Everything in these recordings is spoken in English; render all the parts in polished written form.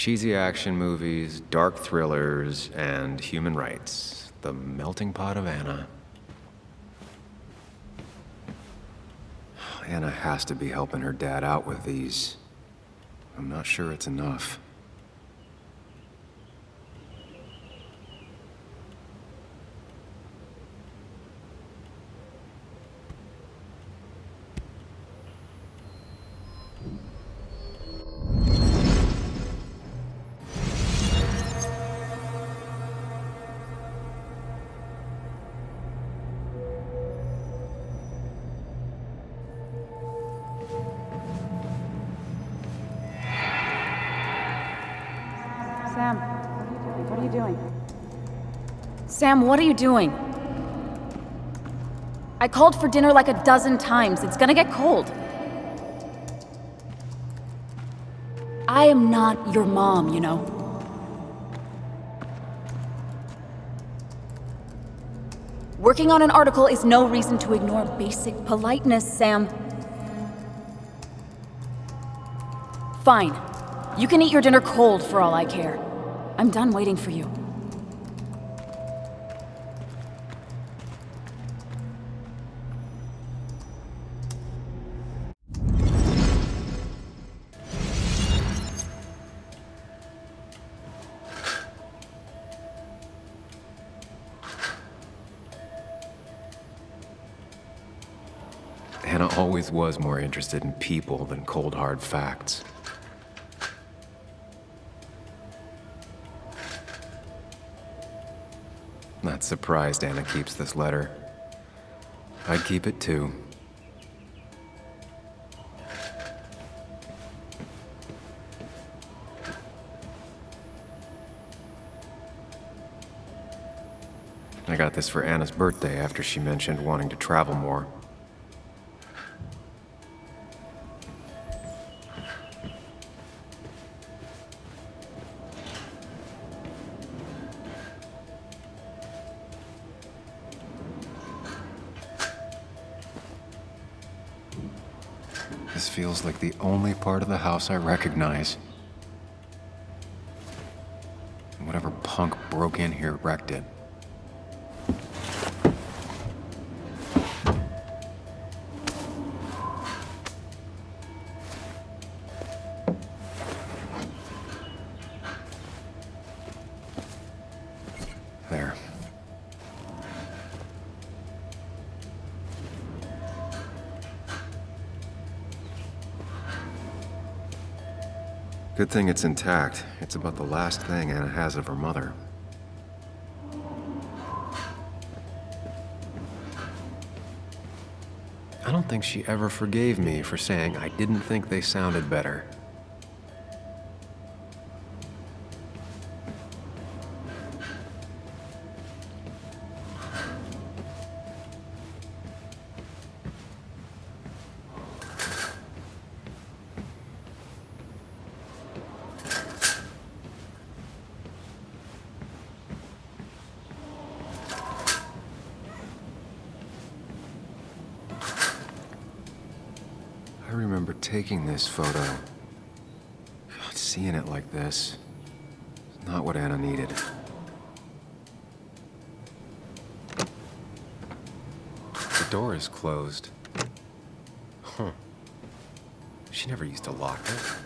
Cheesy action movies, dark thrillers, and human rights. The melting pot of Anna. Anna has to be helping her dad out with these. I'm not sure it's enough. Sam, what are you doing? Sam, what are you doing? I called for dinner like a dozen times. It's gonna get cold. I am not your mom, you know. Working on an article is no reason to ignore basic politeness, Sam. Fine. You can eat your dinner cold for all I care. I'm done waiting for you. Anna always was more interested in people than cold, hard facts. Not surprised Anna keeps this letter. I'd keep it too. I got this for Anna's birthday after she mentioned wanting to travel more. This feels like the only part of the house I recognize. Whatever punk broke in here wrecked it. There. Good thing it's intact. It's about the last thing Anna has of her mother. I don't think she ever forgave me for saying I didn't think they sounded better. I remember taking this photo. God, seeing it like this is not what Anna needed. The door is closed. Huh. She never used to lock it.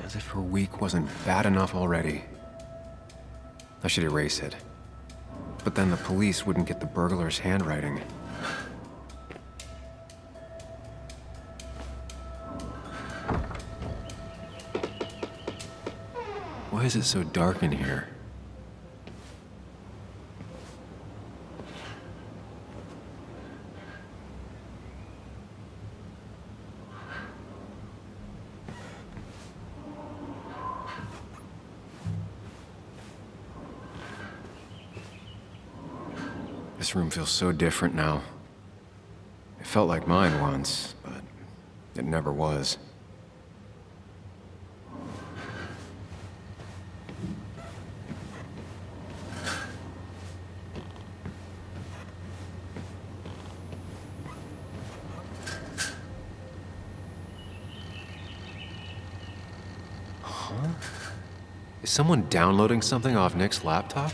As if her week wasn't bad enough already. I should erase it. But then the police wouldn't get the burglar's handwriting. Why is it so dark in here? This room feels so different now. It felt like mine once, but it never was. home? Is someone downloading something off Nick's laptop?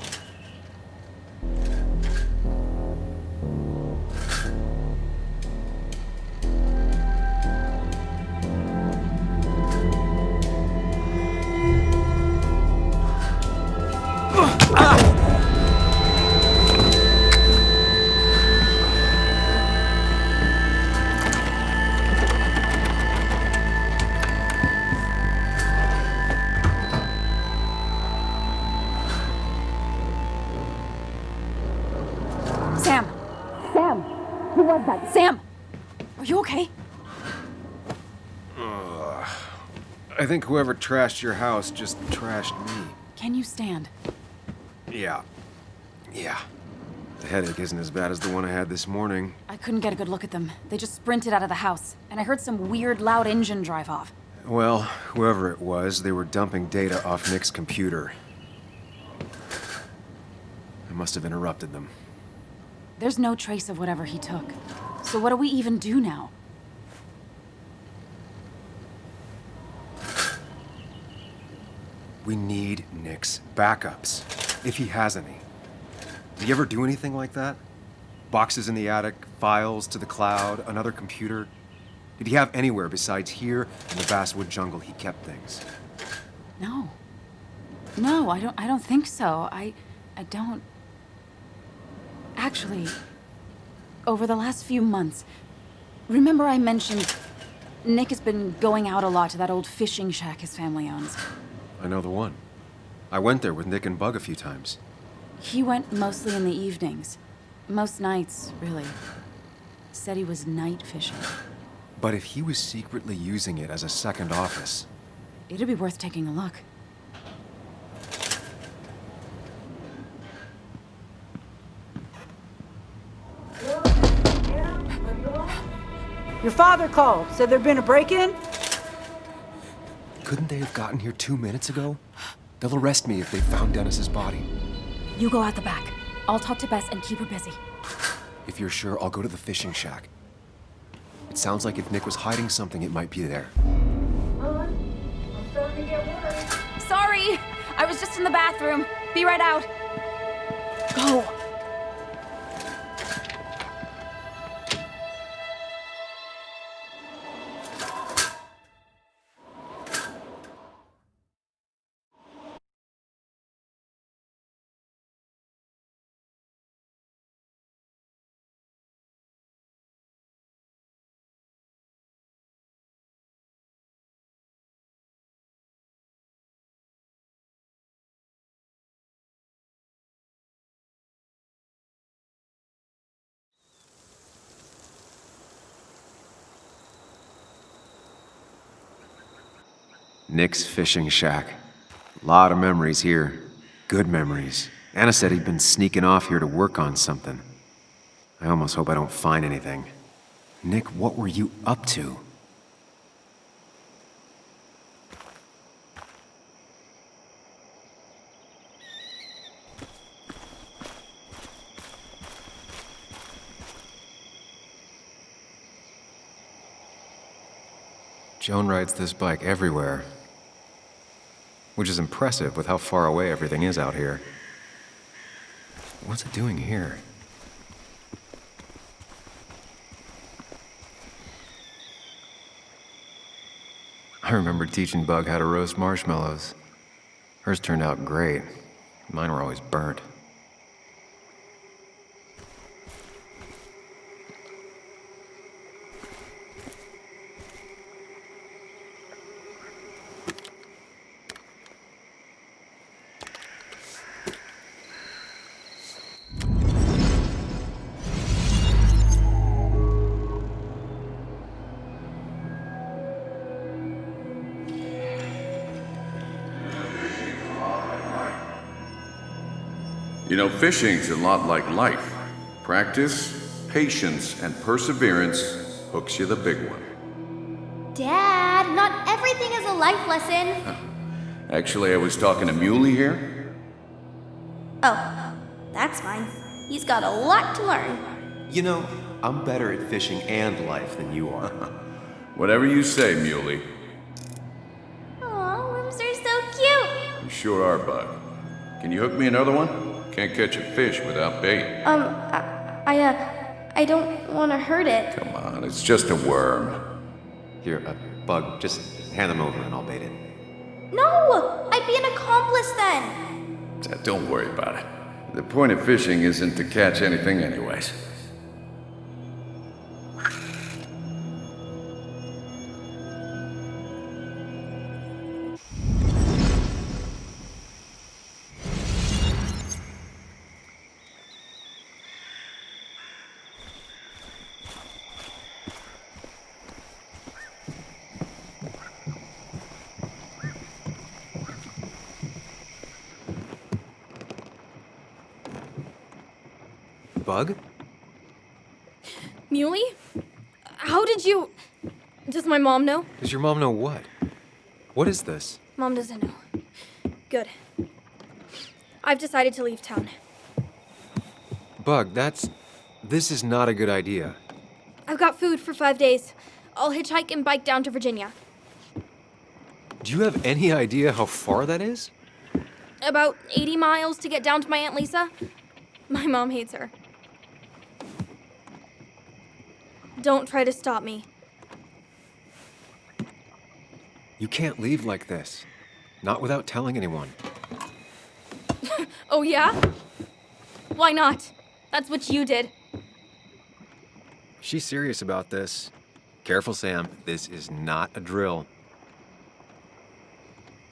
Sam! Sam! Who was that? Sam! Are you okay? I think whoever trashed your house just trashed me. Can you stand? Yeah. The headache isn't as bad as the one I had this morning. I couldn't get a good look at them. They just sprinted out of the house, and I heard some weird, loud engine drive off. Well, whoever it was, they were dumping data off Nick's computer. I must have interrupted them. There's no trace of whatever he took. So what do we even do now? We need Nick's backups, if he has any. Did he ever do anything like that? Boxes in the attic, files to the cloud, another computer? Did he have anywhere besides here in the Basswood jungle he kept things? No. No, I don't think so. I don't... Actually, over the last few months, remember I mentioned Nick has been going out a lot to that old fishing shack his family owns. I know the one. I went there with Nick and Bug a few times. He went mostly in the evenings. Most nights, really. Said he was night fishing. But if he was secretly using it as a second office... It'd be worth taking a look. Your father called, said there'd been a break-in? Couldn't they have gotten here 2 minutes ago? They'll arrest me if they found Dennis's body. You go out the back. I'll talk to Bess and keep her busy. If you're sure, I'll go to the fishing shack. It sounds like if Nick was hiding something, it might be there. I'm starting to get worried. Sorry! I was just in the bathroom. Be right out. Go! Nick's fishing shack. Lot of memories here. Good memories. Anna said he'd been sneaking off here to work on something. I almost hope I don't find anything. Nick, what were you up to? Joan rides this bike everywhere. Which is impressive with how far away everything is out here. What's it doing here? I remember teaching Bug how to roast marshmallows. Hers turned out great. Mine were always burnt. You know, fishing's a lot like life. Practice, patience, and perseverance hooks you the big one. Dad, not everything is a life lesson. Actually, I was talking to Muley here. Oh, that's fine. He's got a lot to learn. You know, I'm better at fishing and life than you are. Whatever you say, Muley. Aw, worms are so sure are, Bug. Can you hook me another one? Can't catch a fish without bait. I don't want to hurt it. Come on, it's just a worm. Here, Bug, just hand them over and I'll bait it. No! I'd be an accomplice then! Don't worry about it. The point of fishing isn't to catch anything anyways. Bug? Muley? How did you... Does my mom know? Does your mom know what? What is this? Mom doesn't know. Good. I've decided to leave town. Bug, this is not a good idea. I've got food for 5 days. I'll hitchhike and bike down to Virginia. Do you have any idea how far that is? About 80 miles to get down to my Aunt Lisa. My mom hates her. Don't try to stop me. You can't leave like this. Not without telling anyone. Oh, yeah? Why not? That's what you did. She's serious about this. Careful, Sam. This is not a drill.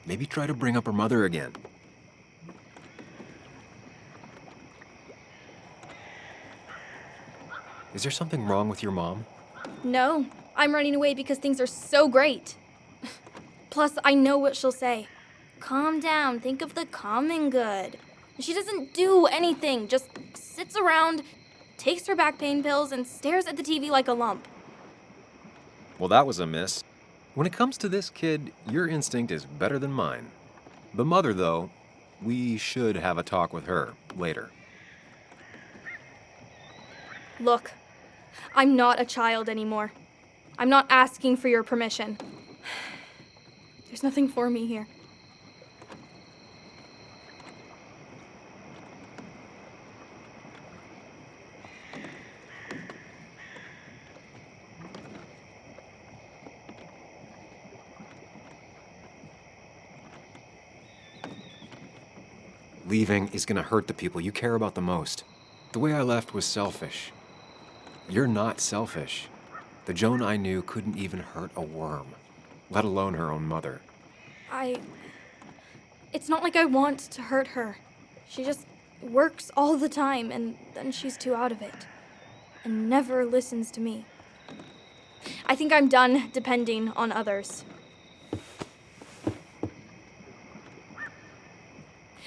Maybe try to bring up her mother again. Is there something wrong with your mom? No, I'm running away because things are so great. Plus, I know what she'll say. Calm down, think of the common good. She doesn't do anything, just sits around, takes her back pain pills, and stares at the TV like a lump. Well, that was a miss. When it comes to this kid, your instinct is better than mine. The mother, though, we should have a talk with her later. Look, I'm not a child anymore. I'm not asking for your permission. There's nothing for me here. Leaving is gonna hurt the people you care about the most. The way I left was selfish. You're not selfish. The Joan I knew couldn't even hurt a worm, let alone her own mother. It's not like I want to hurt her. She just works all the time, and then she's too out of it. And never listens to me. I think I'm done depending on others.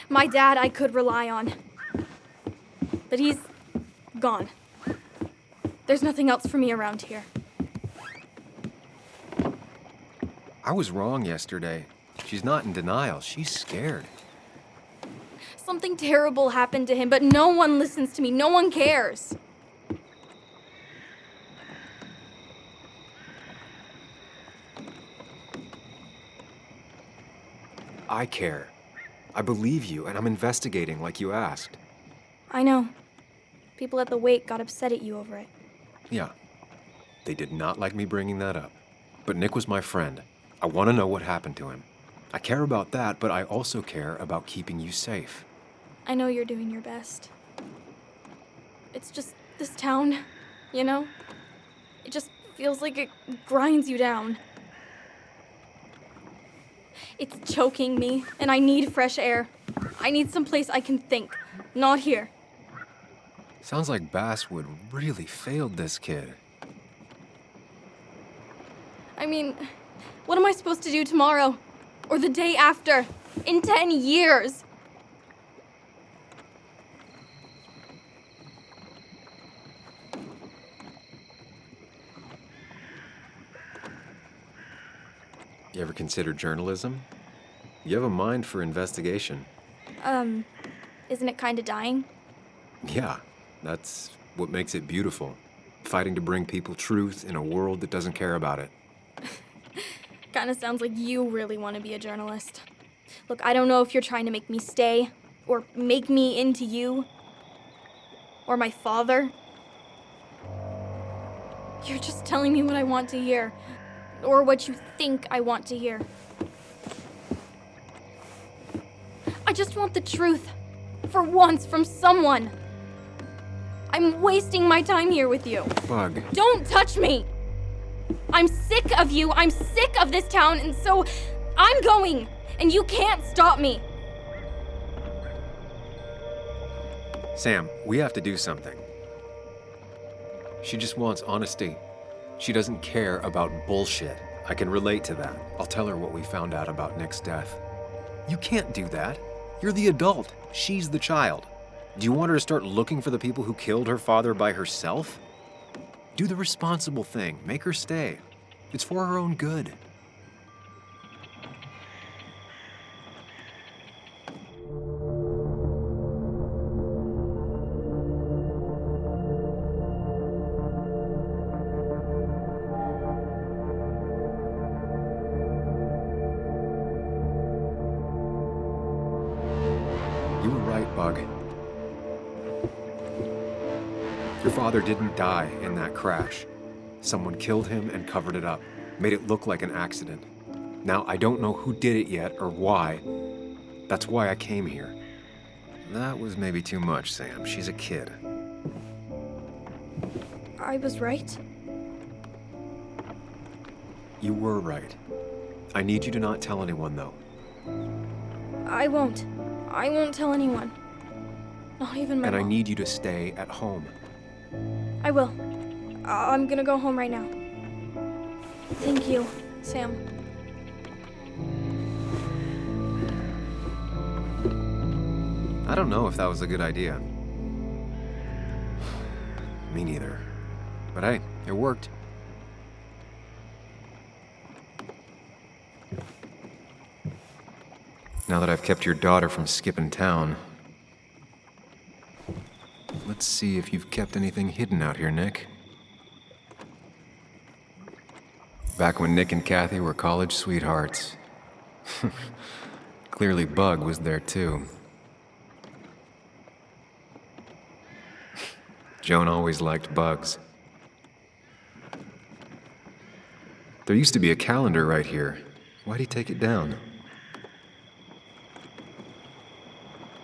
My dad I could rely on. But he's gone. There's nothing else for me around here. I was wrong yesterday. She's not in denial. She's scared. Something terrible happened to him, but no one listens to me. No one cares. I care. I believe you, and I'm investigating like you asked. I know. People at the wake got upset at you over it. Yeah. They did not like me bringing that up. But Nick was my friend. I want to know what happened to him. I care about that, but I also care about keeping you safe. I know you're doing your best. It's just this town, you know? It just feels like it grinds you down. It's choking me, and I need fresh air. I need someplace I can think, not here. Sounds like Basswood really failed this kid. I mean, what am I supposed to do tomorrow? Or the day after? In 10 years? You ever consider journalism? You have a mind for investigation. Isn't it kinda dying? Yeah, that's what makes it beautiful. Fighting to bring people truth in a world that doesn't care about it. Kinda sounds like you really want to be a journalist. Look, I don't know if you're trying to make me stay, or make me into you, or my father. You're just telling me what I want to hear, or what you think I want to hear. I just want the truth, for once, from someone. I'm wasting my time here with you. Bug. Don't touch me! I'm sick of you, I'm sick of this town, and so I'm going, and you can't stop me. Sam, we have to do something. She just wants honesty. She doesn't care about bullshit. I can relate to that. I'll tell her what we found out about Nick's death. You can't do that. You're the adult. She's the child. Do you want her to start looking for the people who killed her father by herself? Do the responsible thing. Make her stay. It's for her own good. You were right, Bug. Your father didn't die in that crash. Someone killed him and covered it up, made it look like an accident. Now, I don't know who did it yet or why. That's why I came here. That was maybe too much, Sam. She's a kid. I was right? You were right. I need you to not tell anyone, though. I won't. I won't tell anyone. Not even my And I mom. need you to stay at home. I will. I'm gonna go home right now. Thank you, Sam. I don't know if that was a good idea. Me neither. But hey, it worked. Now that I've kept your daughter from skipping town, let's see if you've kept anything hidden out here, Nick. Back when Nick and Kathy were college sweethearts. Clearly Bug was there too. Joan always liked bugs. There used to be a calendar right here. Why'd he take it down?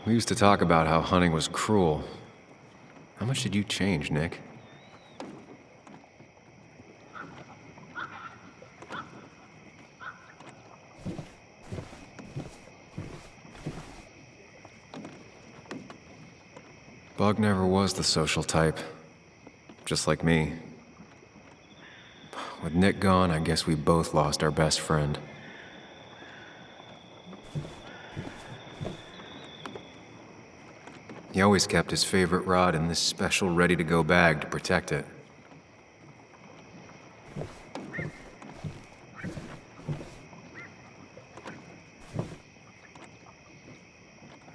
We used to talk about how hunting was cruel. How much did you change, Nick? Bug never was the social type. Just like me. With Nick gone, I guess we both lost our best friend. He always kept his favorite rod in this special ready-to-go bag to protect it.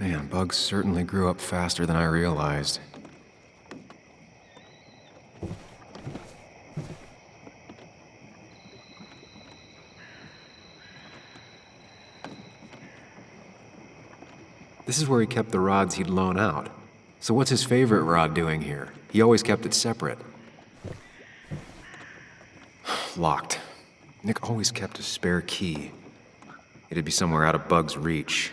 Man, Bug certainly grew up faster than I realized. This is where he kept the rods he'd loan out. So what's his favorite rod doing here? He always kept it separate. Locked. Nick always kept a spare key. It'd be somewhere out of Bug's reach.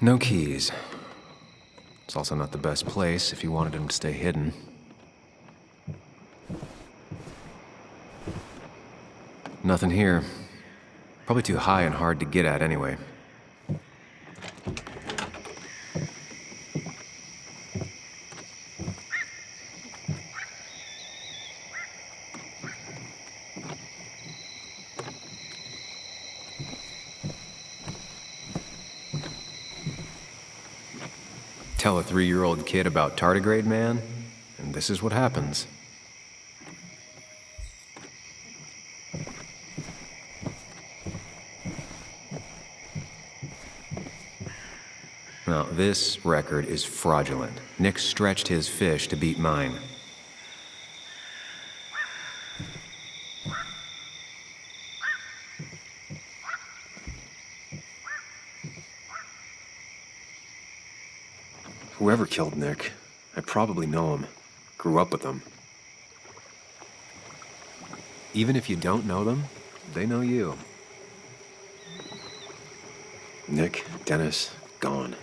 No keys. It's also not the best place if you wanted him to stay hidden. Nothing here. Probably too high and hard to get at anyway. Tell a 3-year-old kid about tardigrade man, and this is what happens. Now, this record is fraudulent. Nick stretched his fish to beat mine. Whoever killed Nick, I probably know him. Grew up with them. Even if you don't know them, they know you. Nick, Dennis, gone.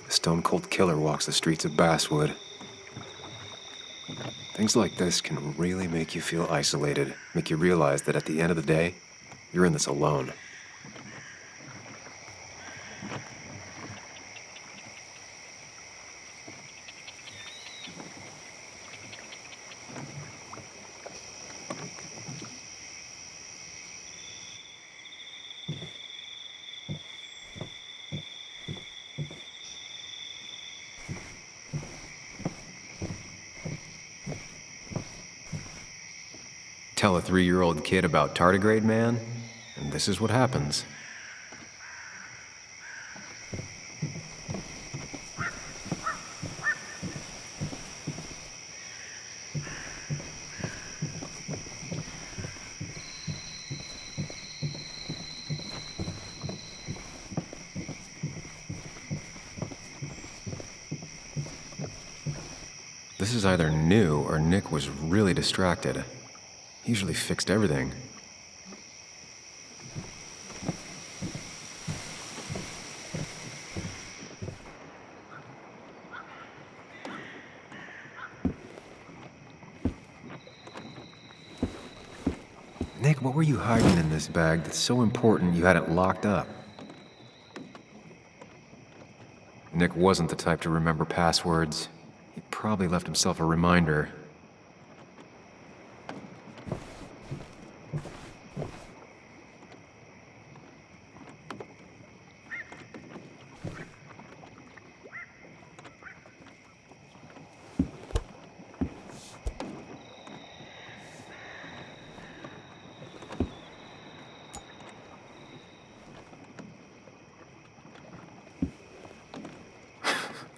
A stone-cold killer walks the streets of Basswood. Things like this can really make you feel isolated, make you realize that at the end of the day, you're in this alone. Tell a 3-year-old kid about tardigrade man, and this is what happens. This is either new or Nick was really distracted. He usually fixed everything. Nick, what were you hiding in this bag that's so important you had it locked up? Nick wasn't the type to remember passwords. He probably left himself a reminder.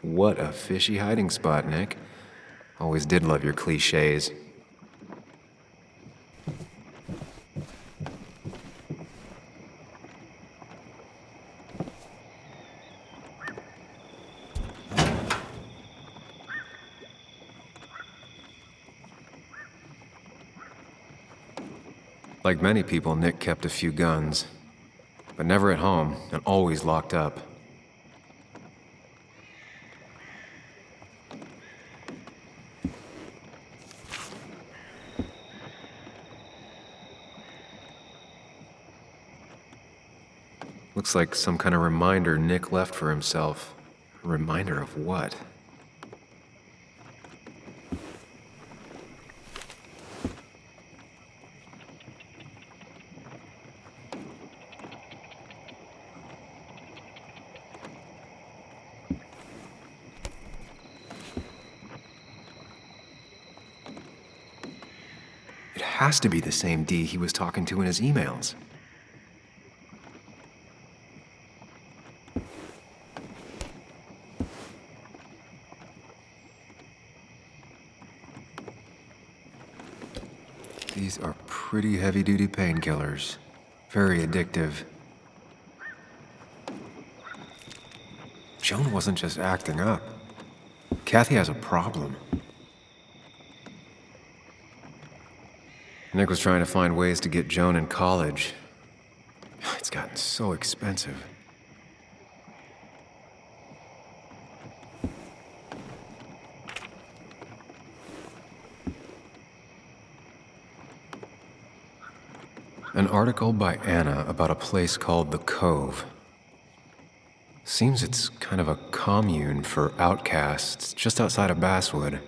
What a fishy hiding spot, Nick. Always did love your cliches. Like many people, Nick kept a few guns, but never at home and always locked up. Looks like some kind of reminder Nick left for himself. A reminder of what? It has to be the same D he was talking to in his emails. These are pretty heavy-duty painkillers. Very addictive. Joan wasn't just acting up. Kathy has a problem. Nick was trying to find ways to get Joan in college. It's gotten so expensive. An article by Anna about a place called The Cove. Seems it's kind of a commune for outcasts just outside of Basswood.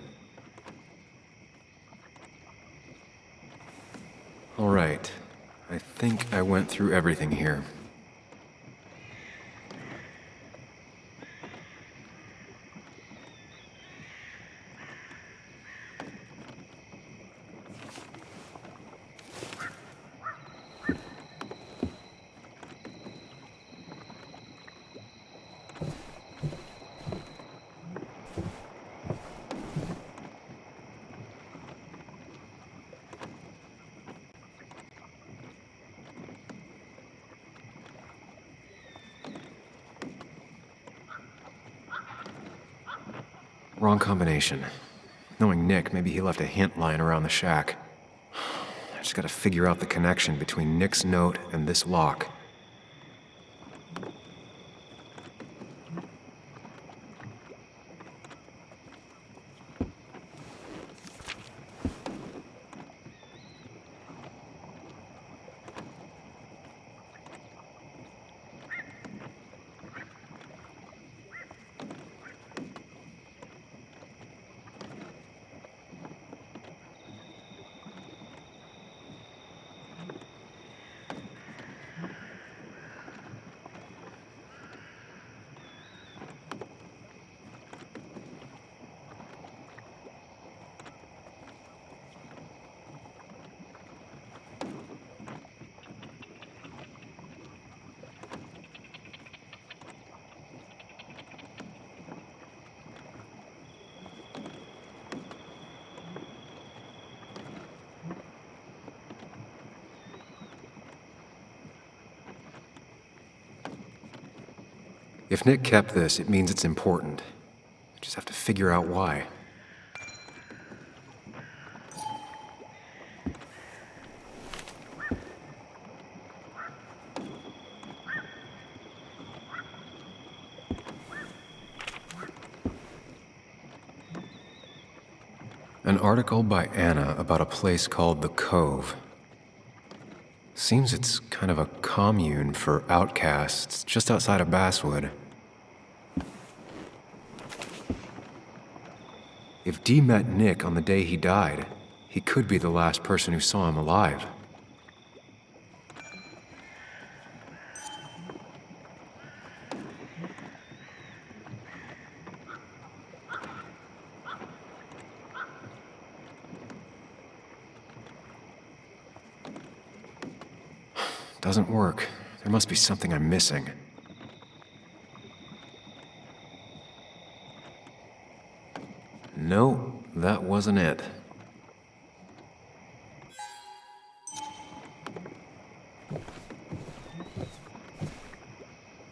All right, I think I went through everything here. Wrong combination. Knowing Nick, maybe he left a hint lying around the shack. I just gotta figure out the connection between Nick's note and this lock. If Nick kept this, it means it's important. I just have to figure out why. An article by Anna about a place called the Cove. Seems it's kind of a commune for outcasts just outside of Basswood. If Dee met Nick on the day he died, he could be the last person who saw him alive. Doesn't work. There must be something I'm missing. No, that wasn't it.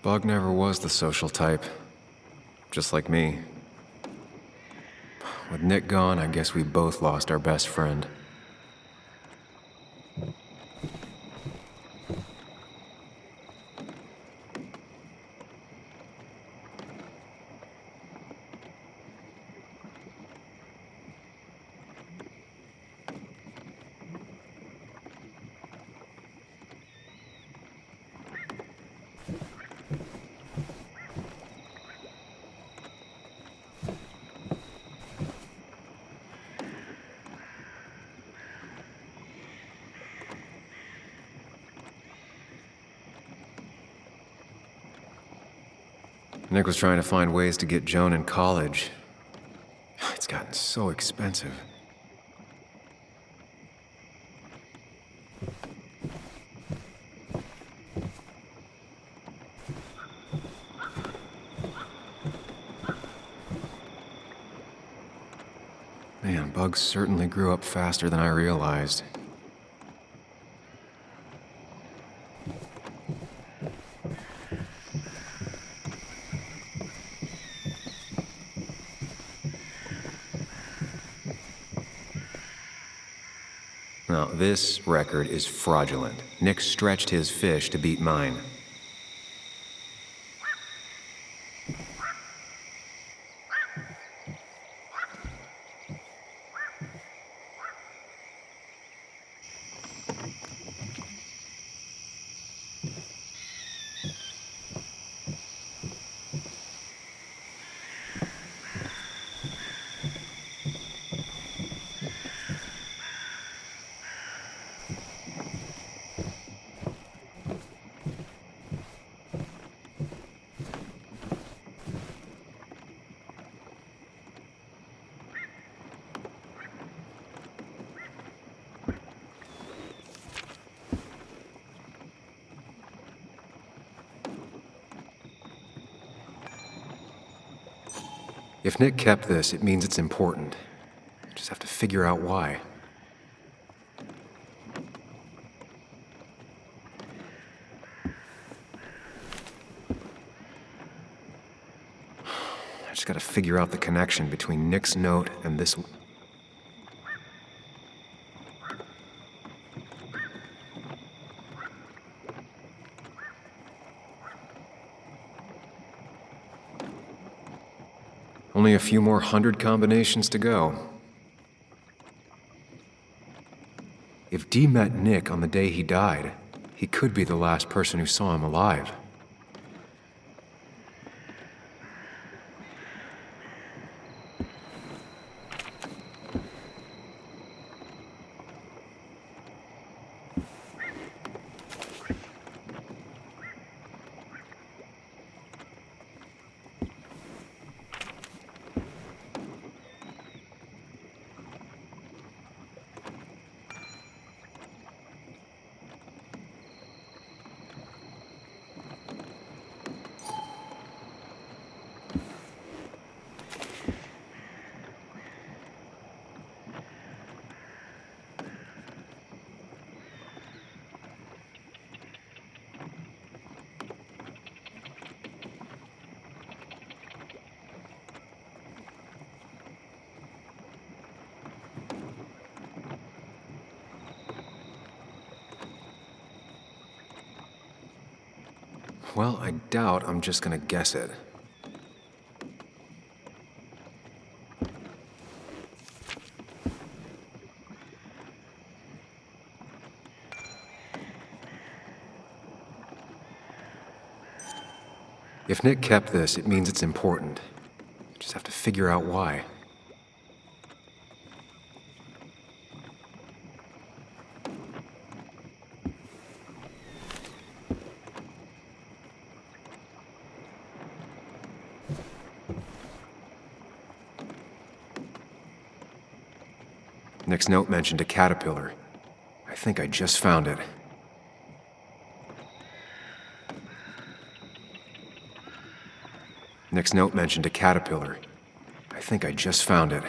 Bug never was the social type. Just like me. With Nick gone, I guess we both lost our best friend. Nick was trying to find ways to get Joan in college. It's gotten so expensive. Man, Bug certainly grew up faster than I realized. Now, this record is fraudulent. Nick stretched his fish to beat mine. If Nick kept this, it means it's important. I just have to figure out why. I just gotta figure out the connection between Nick's note and this. Only a few more 100 combinations to go. If Dee met Nick on the day he died, he could be the last person who saw him alive. Well, I doubt I'm just gonna guess it. If Nick kept this, it means it's important. Just have to figure out why. Nick's note mentioned a caterpillar. I think I just found it. Nick's note mentioned a caterpillar. I think I just found it.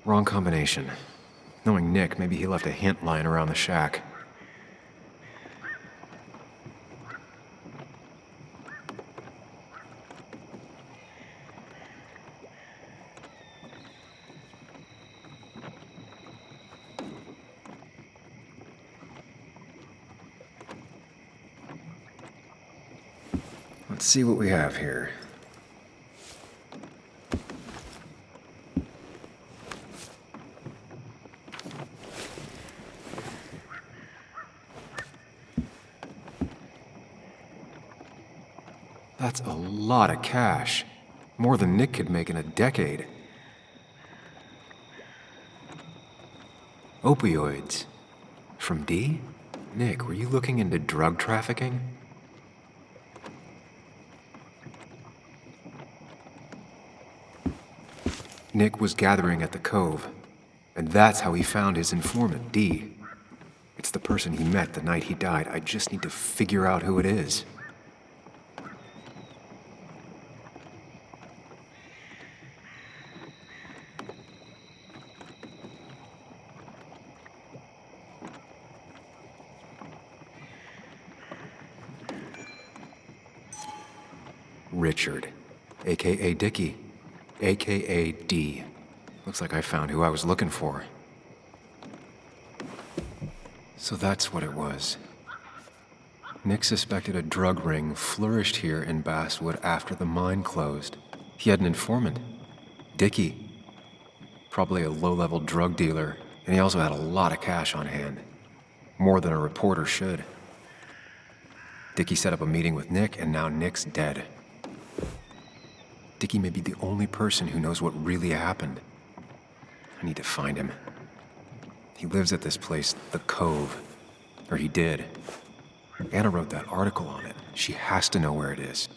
Wrong combination. Knowing Nick, maybe he left a hint lying around the shack. Let's see what we have here. That's a lot of cash. More than Nick could make in a decade. Opioids. From Dee? Nick, were you looking into drug trafficking? Nick was gathering at the Cove, and that's how he found his informant, Dee. It's the person he met the night he died. I just need to figure out who it is. Richard, a.k.a. Dickie, a.k.a. D. Looks like I found who I was looking for. So that's what it was. Nick suspected a drug ring flourished here in Basswood after the mine closed. He had an informant, Dickie. Probably a low-level drug dealer And he also had a lot of cash on hand. More than a reporter should. Dickie set up a meeting with Nick, and now Nick's dead. Dickie may be the only person who knows what really happened. I need to find him. He lives at this place, the Cove. Or he did. Anna wrote that article on it. She has to know where it is.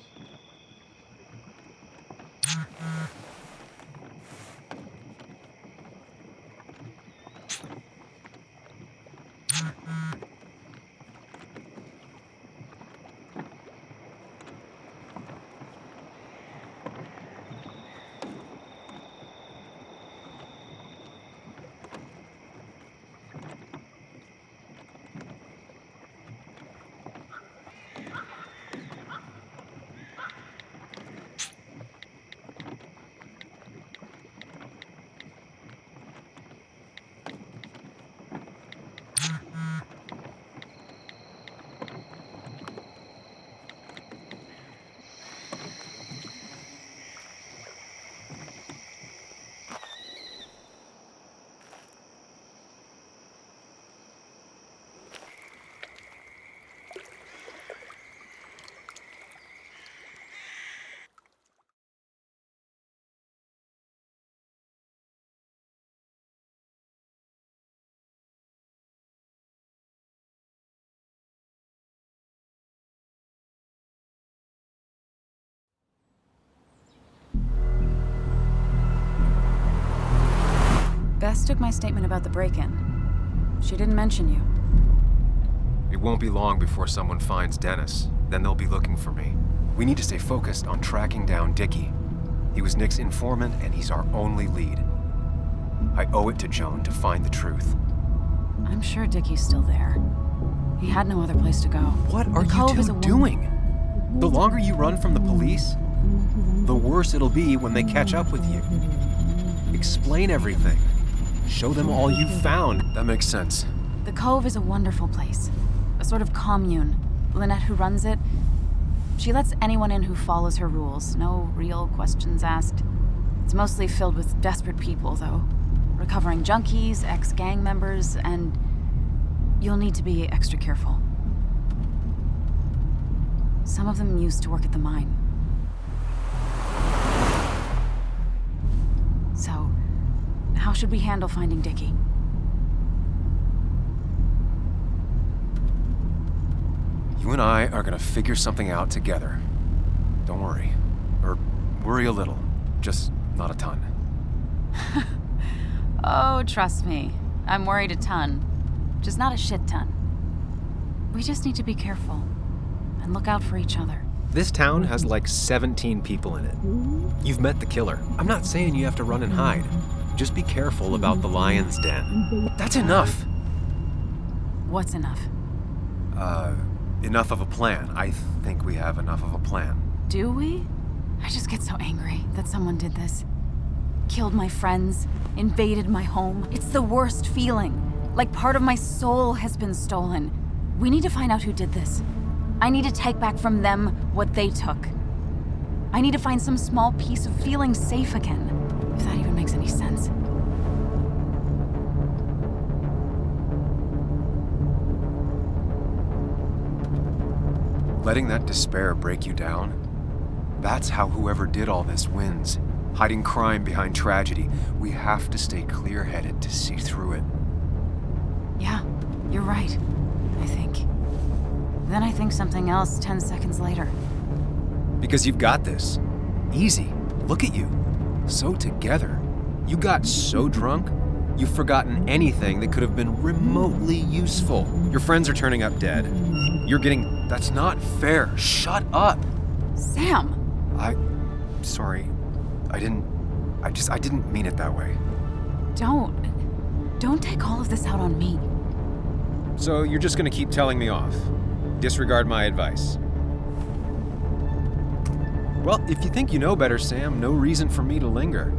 Bess took my statement about the break-in. She didn't mention you. It won't be long before someone finds Dennis. Then they'll be looking for me. We need to stay focused on tracking down Dickie. He was Nick's informant, and he's our only lead. I owe it to Joan to find the truth. I'm sure Dickie's still there. He had no other place to go. What are The Cove you is two a doing? The longer you run from the police, the worse it'll be when they catch up with you. Explain everything. Show them all you found. That makes sense. The Cove is a wonderful place. A sort of commune. Lynette, who runs it, she lets anyone in who follows her rules. No real questions asked. It's mostly filled with desperate people, though. Recovering junkies, ex-gang members, and you'll need to be extra careful. Some of them used to work at the mine. So, how should we handle finding Dickie? You and I are gonna figure something out together. Don't worry. Or worry a little. Just not a ton. Oh, trust me. I'm worried a ton. Just not a shit ton. We just need to be careful and look out for each other. This town has like 17 people in it. You've met the killer. I'm not saying you have to run and hide. Just be careful about the lion's den. That's enough. What's enough? Enough of a plan. I think we have enough of a plan. Do we? I just get so angry that someone did this. Killed my friends, invaded my home. It's the worst feeling. Like part of my soul has been stolen. We need to find out who did this. I need to take back from them what they took. I need to find some small piece of feeling safe again, if that even makes any sense. Letting that despair break you down? That's how whoever did all this wins. Hiding crime behind tragedy. We have to stay clear-headed to see through it. Yeah, you're right, I think. Then I think something else 10 seconds later. Because you've got this. Easy. Look at you. So together. You got so drunk, you've forgotten anything that could have been remotely useful. Your friends are turning up dead. You're getting... That's not fair. Shut up. Sam! Sorry. I didn't mean it that way. Don't take all of this out on me. So you're just gonna keep telling me off? Disregard my advice? Well, if you think you know better, Sam, no reason for me to linger.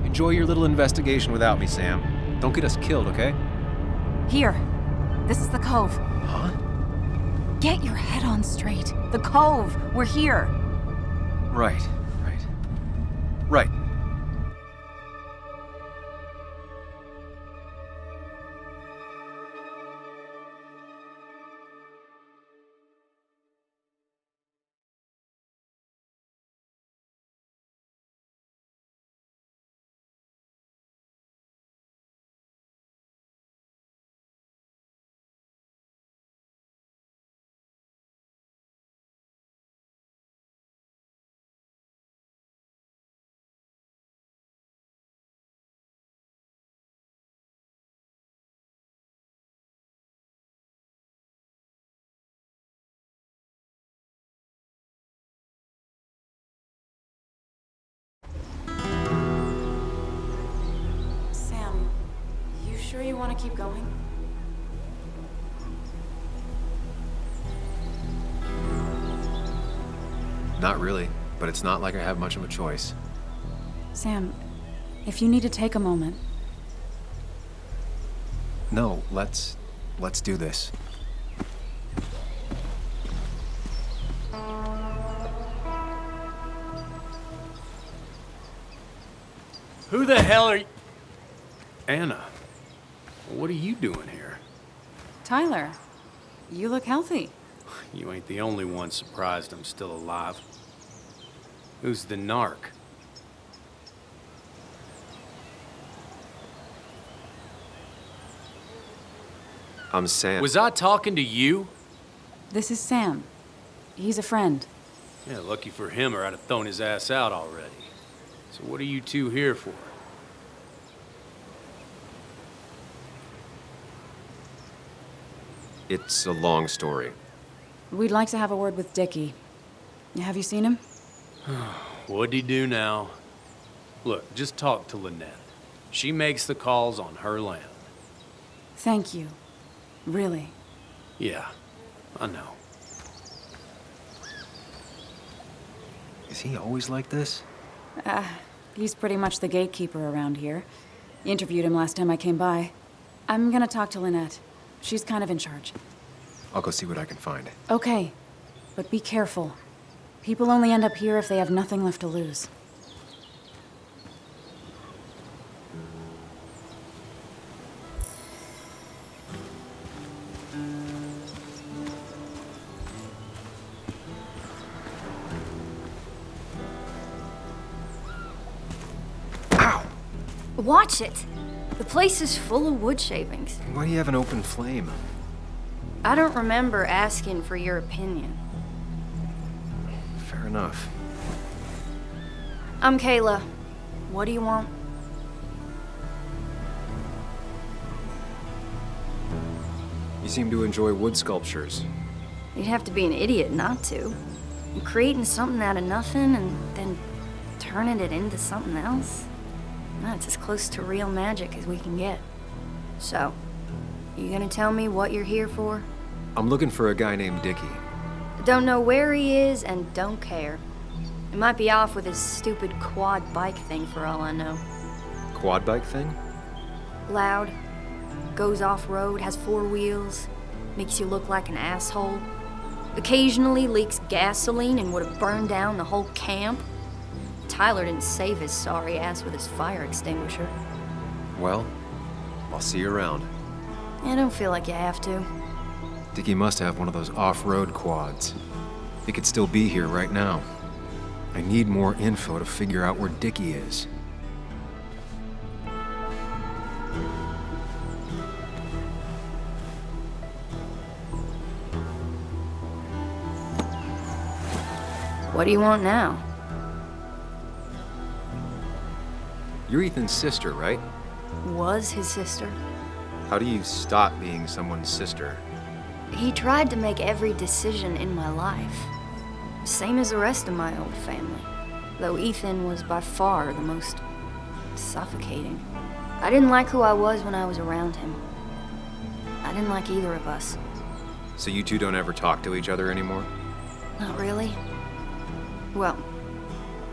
Enjoy your little investigation without me, Sam. Don't get us killed, okay? Here. This is the Cove. Huh? Get your head on straight. The Cove. We're here. Right. sure you want to keep going? Not really, but it's not like I have much of a choice. Sam, if you need to take a moment. No, let's do this. Who the hell are you? Anna, what are you doing here? Tyler, you look healthy. You ain't the only one surprised I'm still alive. Who's the narc? I'm Sam. Was I talking to you? This is Sam. He's a friend. Yeah, lucky for him or I'd have thrown his ass out already. So what are you two here for? It's a long story. We'd like to have a word with Dickie. Have you seen him? What'd he do now? Look, just talk to Lynette. She makes the calls on her land. Thank you. Really. Yeah, I know. Is he always like this? He's pretty much the gatekeeper around here. Interviewed him last time I came by. I'm gonna talk to Lynette. She's kind of in charge. I'll go see what I can find. Okay, but be careful. People only end up here if they have nothing left to lose. Watch it! The place is full of wood shavings. Why do you have an open flame? I don't remember asking for your opinion. Fair enough. I'm Kayla. What do you want? You seem to enjoy wood sculptures. You'd have to be an idiot not to. I'm creating something out of nothing and then turning it into something else. That's as close to real magic as we can get. So, you gonna tell me what you're here for? I'm looking for a guy named Dickie. Don't know where he is and don't care. He might be off with his stupid quad bike thing for all I know. Quad bike thing? Loud, goes off-road, has 4 wheels, makes you look like an asshole. Occasionally leaks gasoline and would have burned down the whole camp. Tyler didn't save his sorry ass with his fire extinguisher. Well, I'll see you around. I don't feel like you have to. Dickie must have one of those off-road quads. He could still be here right now. I need more info to figure out where Dickie is. What do you want now? You're Ethan's sister, right? Was his sister. How do you stop being someone's sister? He tried to make every decision in my life. Same as the rest of my old family. Though Ethan was by far the most suffocating. I didn't like who I was when I was around him. I didn't like either of us. So you two don't ever talk to each other anymore? Not really. Well,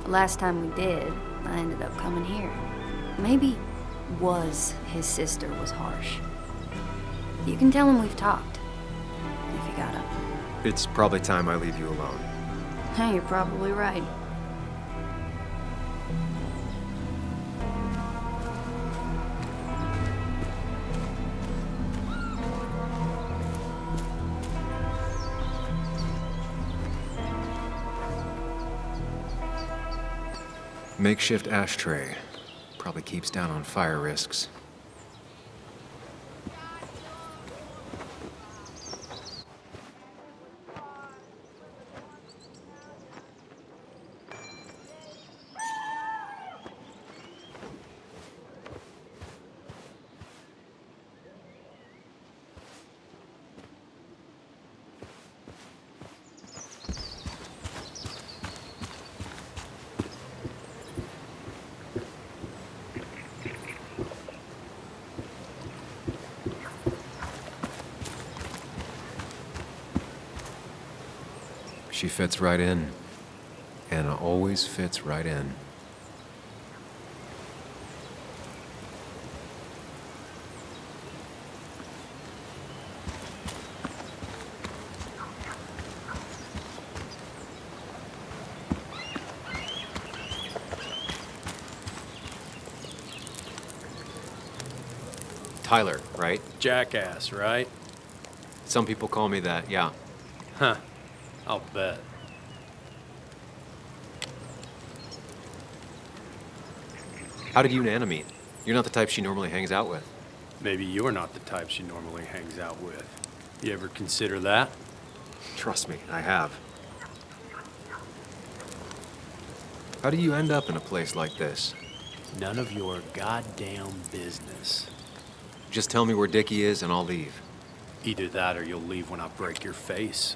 the last time we did, I ended up coming here. Maybe was his sister was harsh. You can tell him we've talked, if you gotta. It's probably time I leave you alone. Hey, you're probably right. Makeshift ashtray. Probably keeps down on fire risks. She fits right in. Anna always fits right in. Tyler, right? Jackass, right? Some people call me that, yeah. Huh. I'll bet. How did you and Anna meet? You're not the type she normally hangs out with. Maybe you're not the type she normally hangs out with. You ever consider that? Trust me, I have. How do you end up in a place like this? None of your goddamn business. Just tell me where Dickie is and I'll leave. Either that or you'll leave when I break your face.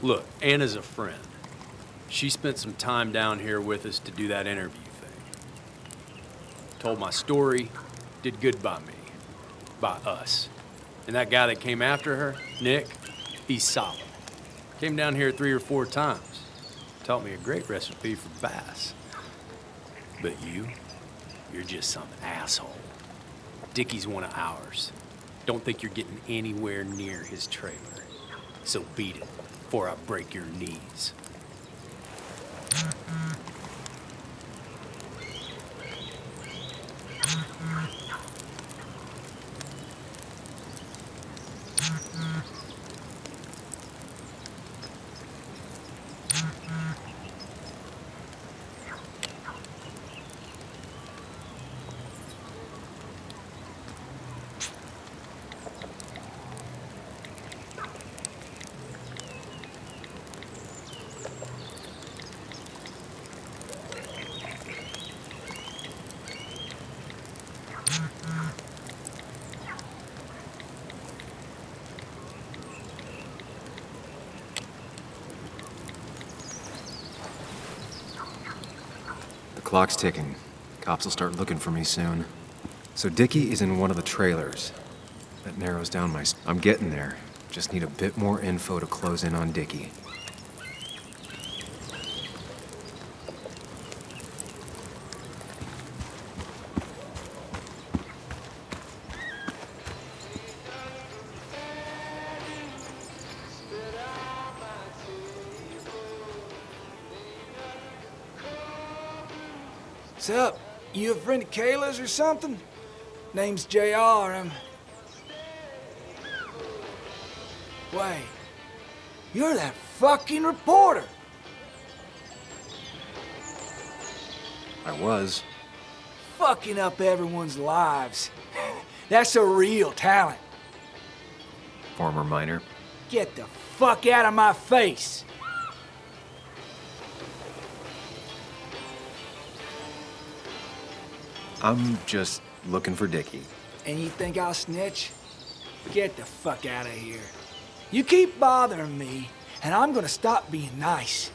Look, Anna's a friend. She spent some time down here with us to do that interview thing. Told my story, did good by me. By us. And that guy that came after her, Nick, he's solid. Came down here 3 or 4 times. Taught me a great recipe for bass. But you're just some asshole. Dickie's one of ours. Don't think you're getting anywhere near his trailer. So beat it before I break your knees. The clock's ticking. Cops will start looking for me soon. So Dickie is in one of the trailers. That narrows down my... I'm getting there. Just need a bit more info to close in on Dickie. What's up? You a friend of Kayla's or something? Name's JR. Wait. You're that fucking reporter. I was. Fucking up everyone's lives. That's a real talent. Former miner. Get the fuck out of my face. I'm just looking for Dickie. And you think I'll snitch? Get the fuck out of here. You keep bothering me, and I'm gonna stop being nice.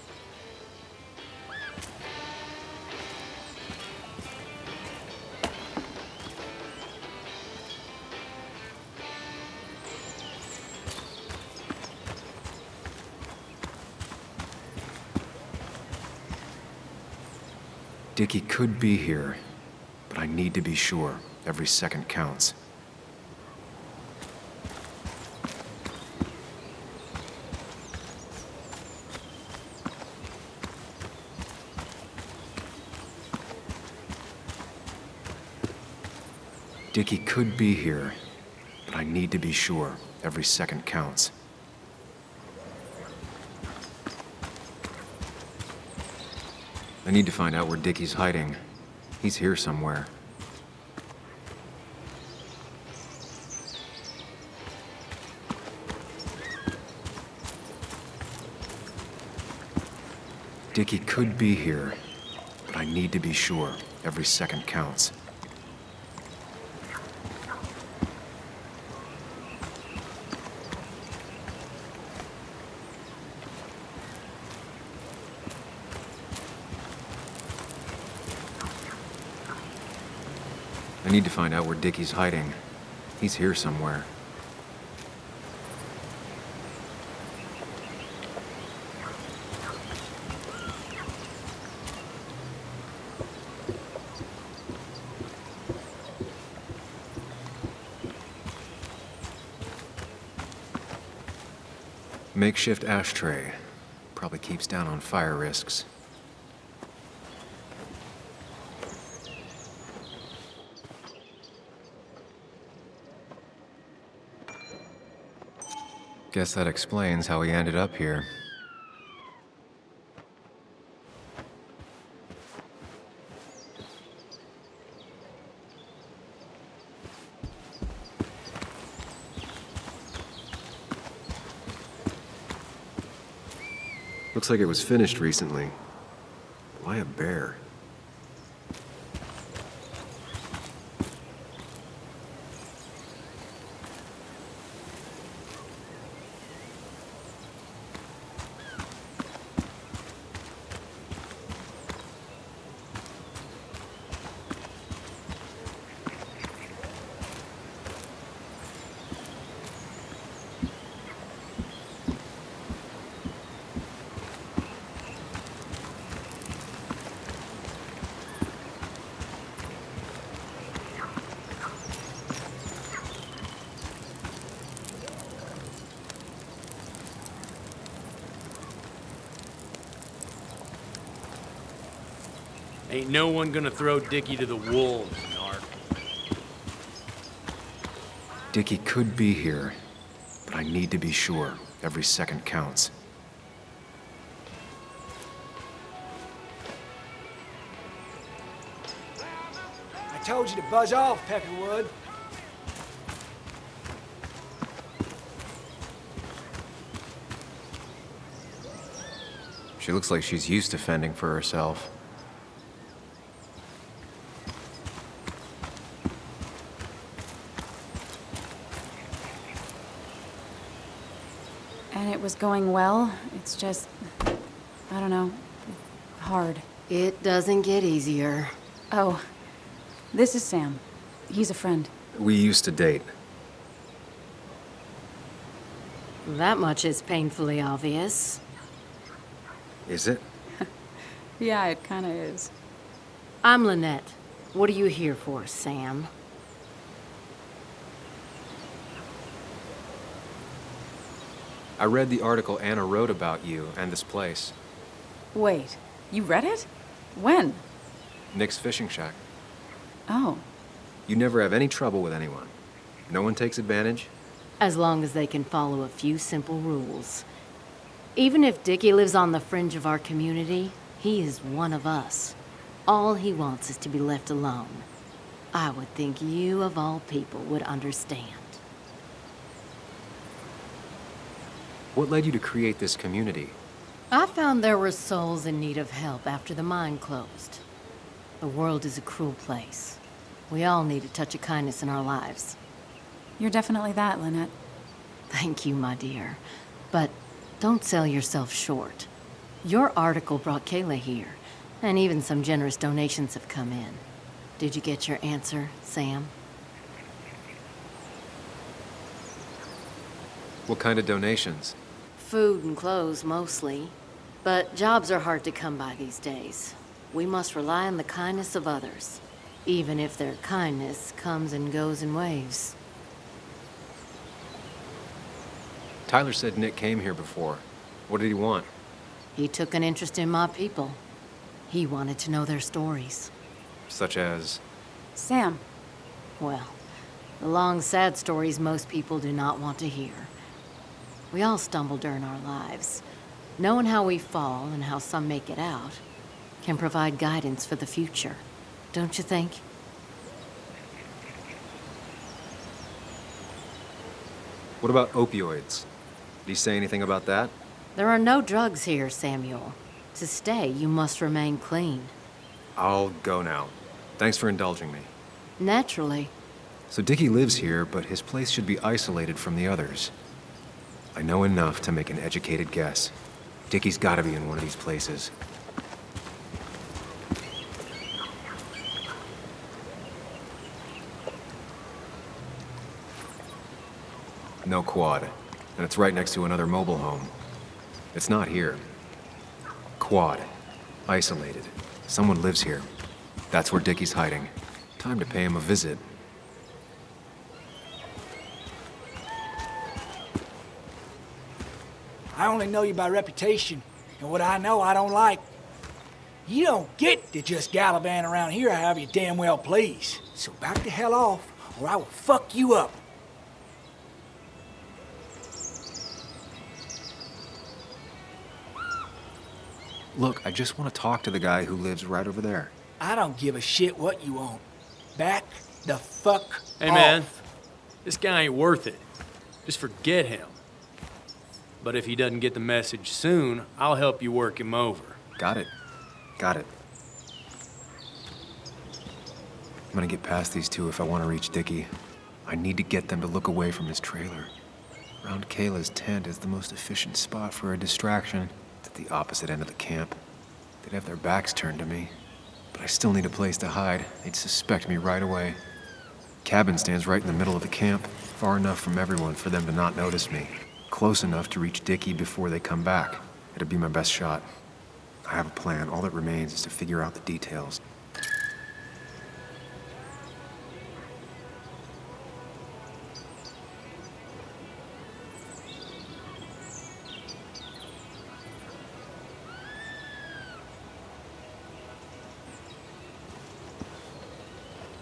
Dickie could be here, but I need to be sure. Every second counts. Dickie could be here, but I need to be sure. Every second counts. I need to find out where Dickie's hiding. He's here somewhere. Dickie could be here, but I need to be sure. Every second counts. I need to find out where Dickie's hiding. He's here somewhere. Makeshift ashtray. Probably keeps down on fire risks. Guess that explains how he ended up here. Looks like it was finished recently. Why a bear? Ain't no one gonna throw Dickie to the wolves, Narc. Dickie could be here, but I need to be sure. Every second counts. I told you to buzz off, Peckerwood. She looks like she's used to fending for herself. And it was going well. It's just, I don't know, hard. It doesn't get easier. Oh, this is Sam. He's a friend. We used to date. That much is painfully obvious. Is it? Yeah, it kind of is. I'm Lynette. What are you here for, Sam? I read the article Anna wrote about you and this place. Wait, you read it? When? Nick's fishing shack. Oh. You never have any trouble with anyone. No one takes advantage. As long as they can follow a few simple rules. Even if Dickie lives on the fringe of our community, he is one of us. All he wants is to be left alone. I would think you, of all people, would understand. What led you to create this community? I found there were souls in need of help after the mine closed. The world is a cruel place. We all need a touch of kindness in our lives. You're definitely that, Lynette. Thank you, my dear. But don't sell yourself short. Your article brought Kayla here, and even some generous donations have come in. Did you get your answer, Sam? What kind of donations? Food and clothes, mostly. But jobs are hard to come by these days. We must rely on the kindness of others, even if their kindness comes and goes in waves. Tyler said Nick came here before. What did he want? He took an interest in my people. He wanted to know their stories. Such as? Sam. Well, the long, sad stories most people do not want to hear. We all stumble during our lives. Knowing how we fall and how some make it out can provide guidance for the future, don't you think? What about opioids? Did he say anything about that? There are no drugs here, Samuel. To stay, you must remain clean. I'll go now. Thanks for indulging me. Naturally. So Dickie lives here, but his place should be isolated from the others. I know enough to make an educated guess. Dickie's gotta be in one of these places. No quad, and it's right next to another mobile home. It's not here. Quad. Isolated. Someone lives here. That's where Dickie's hiding. Time to pay him a visit. only know you by reputation, and what I know I don't like. You don't get to just gallivant around here however you damn well please. So back the hell off, or I will fuck you up. Look, I just want to talk to the guy who lives right over there. I don't give a shit what you want. Back the fuck Hey, off. man, this guy ain't worth it. Just forget him. But if he doesn't get the message soon, I'll help you work him over. Got it. Got it. I'm gonna get past these two if I want to reach Dickie. I need to get them to look away from his trailer. Around Kayla's tent is the most efficient spot for a distraction. It's at the opposite end of the camp. They'd have their backs turned to me. But I still need a place to hide. They'd suspect me right away. Cabin stands right in the middle of the camp, far enough from everyone for them to not notice me. Close enough to reach Dickie before they come back. It'd be my best shot. I have a plan. All that remains is to figure out the details.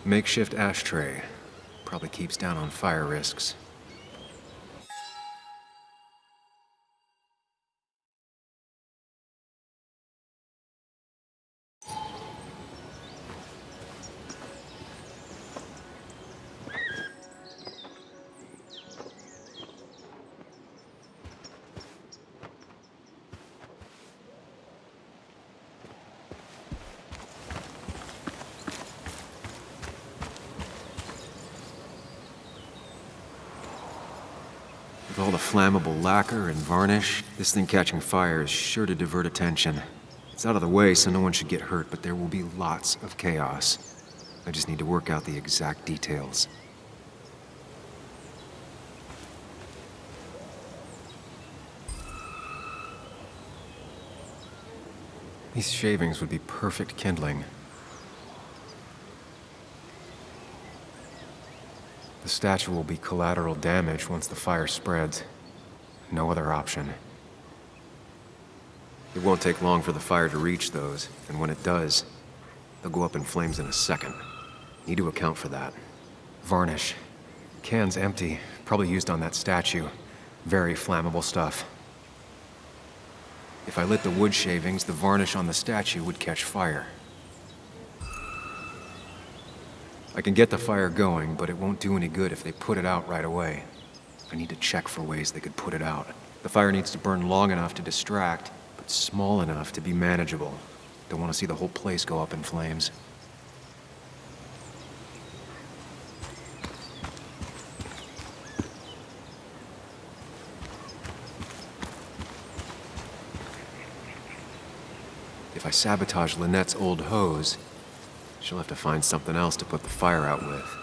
Makeshift ashtray. Probably keeps down on fire risks. With all the flammable lacquer and varnish, this thing catching fire is sure to divert attention. It's out of the way, so no one should get hurt, but there will be lots of chaos. I just need to work out the exact details. These shavings would be perfect kindling. The statue will be collateral damage once the fire spreads. No other option. It won't take long for the fire to reach those, and when it does, they'll go up in flames in a second. Need to account for that. Varnish. Can's empty, probably used on that statue. Very flammable stuff. If I lit the wood shavings, the varnish on the statue would catch fire. I can get the fire going, but it won't do any good if they put it out right away. I need to check for ways they could put it out. The fire needs to burn long enough to distract, but small enough to be manageable. Don't want to see the whole place go up in flames. If I sabotage Lynette's old hose, she'll have to find something else to put the fire out with.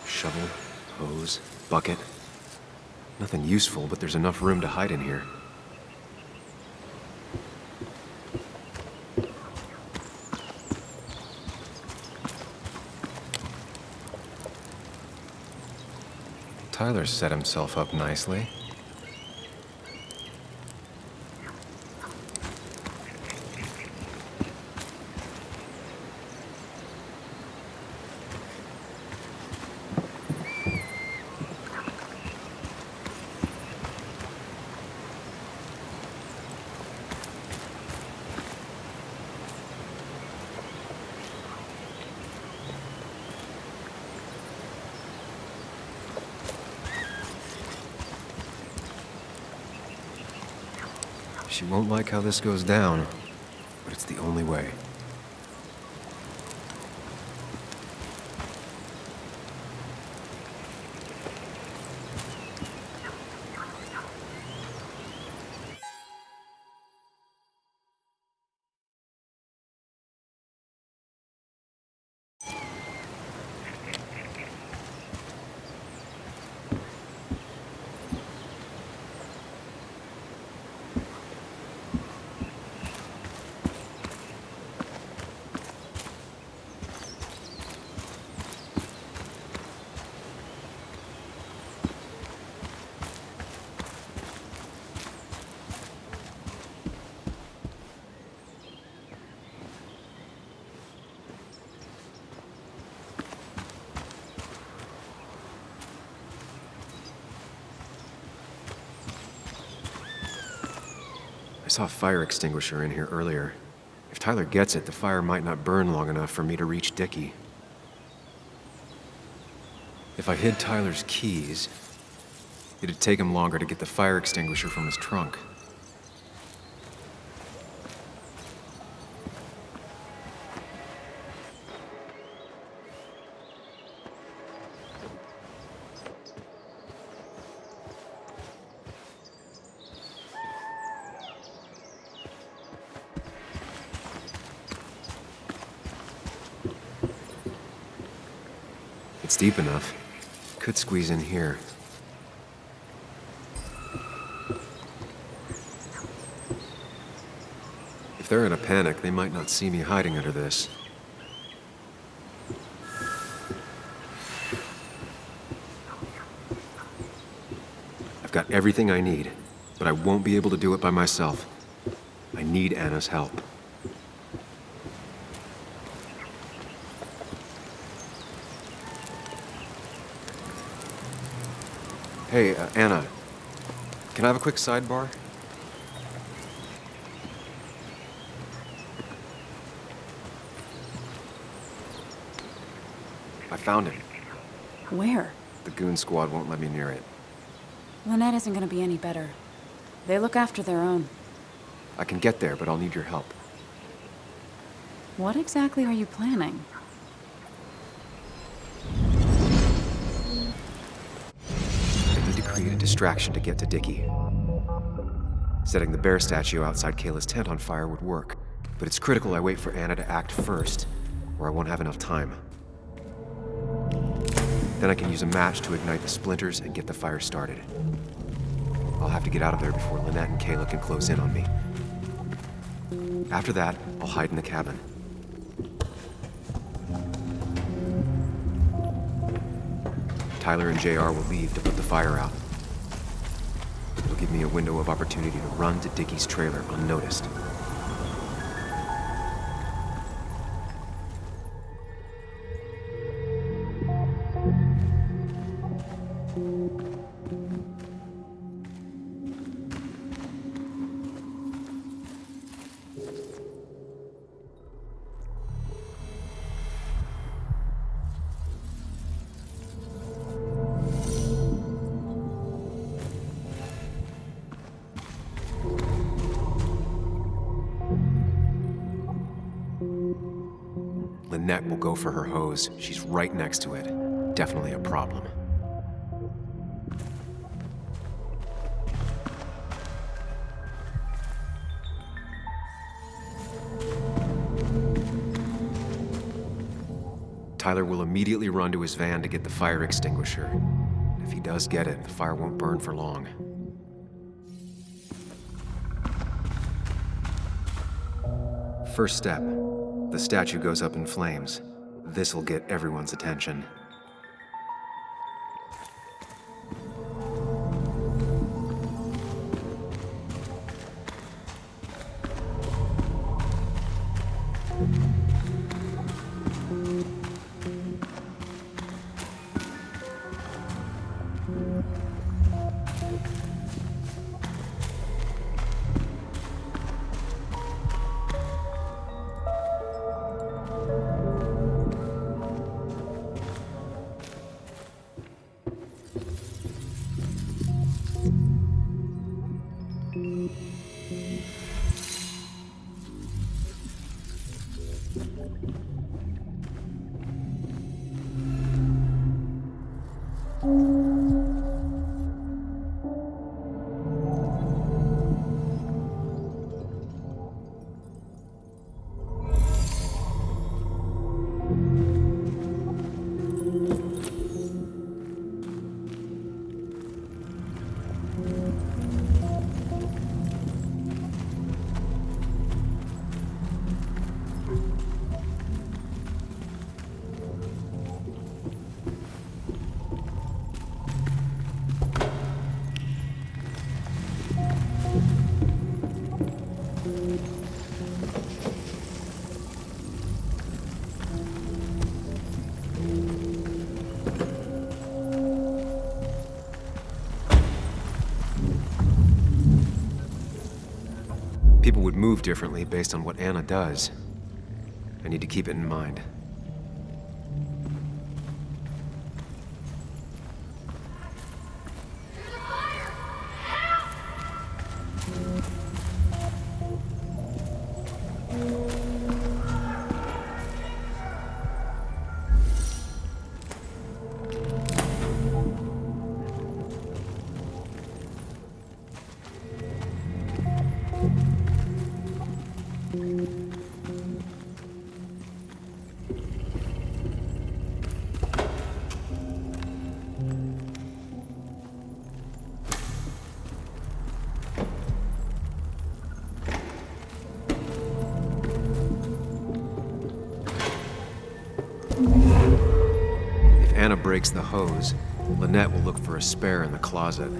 Shovel, hose, bucket. Nothing useful, but there's enough room to hide in here. Tyler set himself up nicely. She won't like how this goes down, but it's the only way. I saw a fire extinguisher in here earlier. If Tyler gets it, the fire might not burn long enough for me to reach Dickie. If I hid Tyler's keys, it'd take him longer to get the fire extinguisher from his trunk. It's deep enough. Could squeeze in here. If they're in a panic, they might not see me hiding under this. I've got everything I need, but I won't be able to do it by myself. I need Anna's help. Hey, Anna, can I have a quick sidebar? I found him. Where? The goon squad won't let me near it. Lynette isn't gonna be any better. They look after their own. I can get there, but I'll need your help. What exactly are you planning? I need to create a distraction to get to Dickie. Setting the bear statue outside Kayla's tent on fire would work, but it's critical I wait for Anna to act first, or I won't have enough time. Then I can use a match to ignite the splinters and get the fire started. I'll have to get out of there before Lynette and Kayla can close in on me. After that, I'll hide in the cabin. Tyler and JR will leave to put the fire out. It'll give me a window of opportunity to run to Dickie's trailer unnoticed. Lynette will go for her hose. She's right next to it. Definitely a problem. Tyler will immediately run to his van to get the fire extinguisher. If he does get it, the fire won't burn for long. First step. The statue goes up in flames. This'll get everyone's attention. People would move differently based on what Anna does. I need to keep it in mind. If Anna breaks the hose, Lynette will look for a spare in the closet.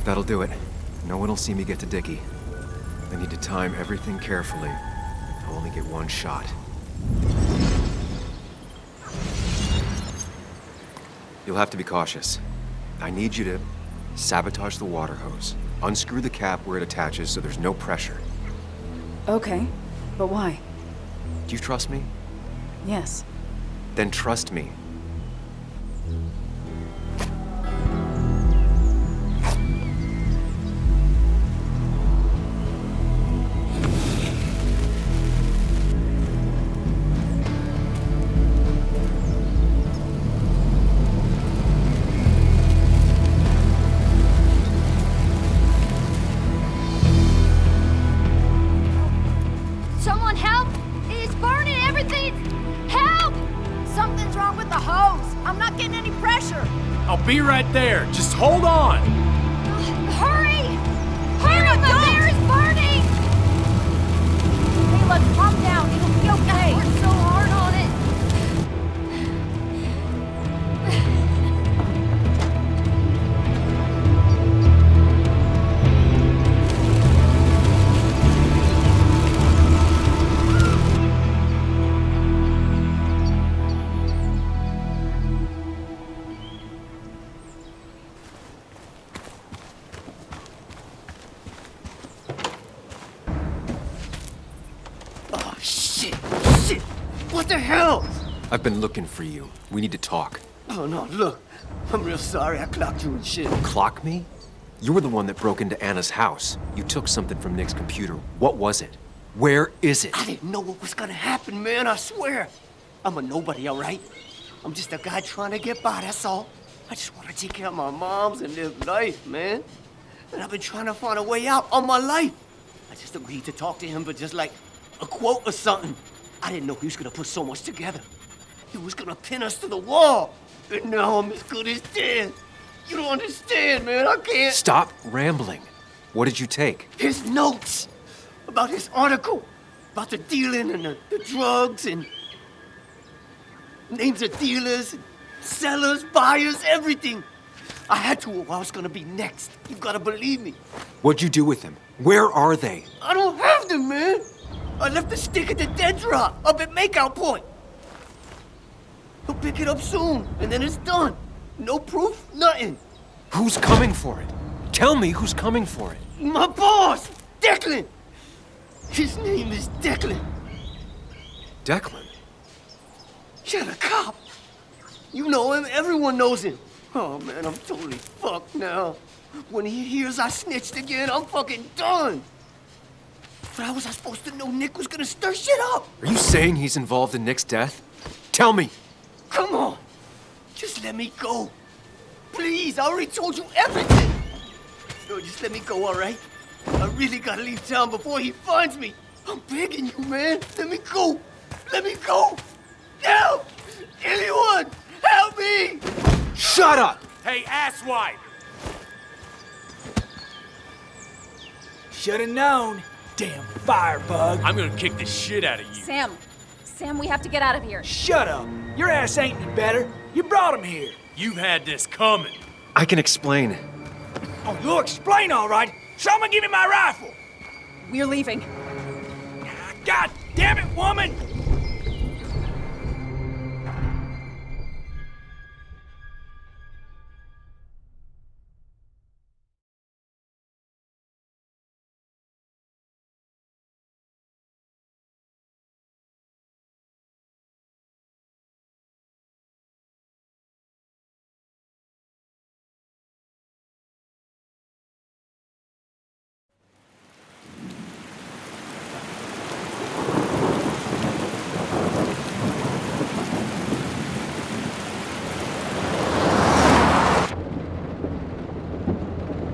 That'll do it. No one will see me get to Dickie. I need to time everything carefully. I'll only get one shot. You'll have to be cautious. I need you to sabotage the water hose. Unscrew the cap where it attaches so there's no pressure. Okay, but why? Do you trust me? Yes. Then trust me. Someone help! It's burning everything! Help! Something's wrong with the hose. I'm not getting any pressure. I'll be right there. Just hold on. Hurry! Hurry! My hair is burning! Hey, look, calm down. It'll be okay. I worked so hard on it. Oh, shit! Shit! What the hell? I've been looking for you. We need to talk. Oh, no, look. I'm real sorry I clocked you and shit. Clock me? You were the one that broke into Anna's house. You took something from Nick's computer. What was it? Where is it? I didn't know what was gonna happen, man, I swear. I'm a nobody, all right? I'm just a guy trying to get by, that's all. I just want to take care of my moms and live life, man. And I've been trying to find a way out all my life. I just agreed to talk to him for just like a quote or something. I didn't know he was gonna put so much together. He was gonna pin us to the wall. And now I'm as good as dead. You don't understand, man, I can't. Stop rambling. What did you take? His notes about his article, about the dealing and the drugs and names of dealers, and sellers, buyers, everything. I had to or I was gonna be next. You gotta believe me. What'd you do with them? Where are they? I don't have them, man. I left the stick at the dead drop up at Makeout Point. He'll pick it up soon, and then it's done. No proof, nothing. Who's coming for it? Tell me who's coming for it. My boss, Declan. His name is Declan. Declan? Yeah, the cop. You know him, everyone knows him. Oh man, I'm totally fucked now. When he hears I snitched again, I'm fucking done. But how was I supposed to know Nick was gonna stir shit up? Are you saying he's involved in Nick's death? Tell me! Come on. Just let me go. Please, I already told you everything. No, just let me go, all right? I really gotta leave town before he finds me. I'm begging you, man. Let me go. Let me go. Help! Anyone! Help me! Shut up! Hey, asswipe! Should've known. Damn firebug. I'm gonna kick the shit out of you. Sam, we have to get out of here. Shut up. Your ass ain't any better. You brought him here. You've had this coming. I can explain. Oh, you'll explain all right. Someone give me my rifle. We're leaving. God damn it, woman!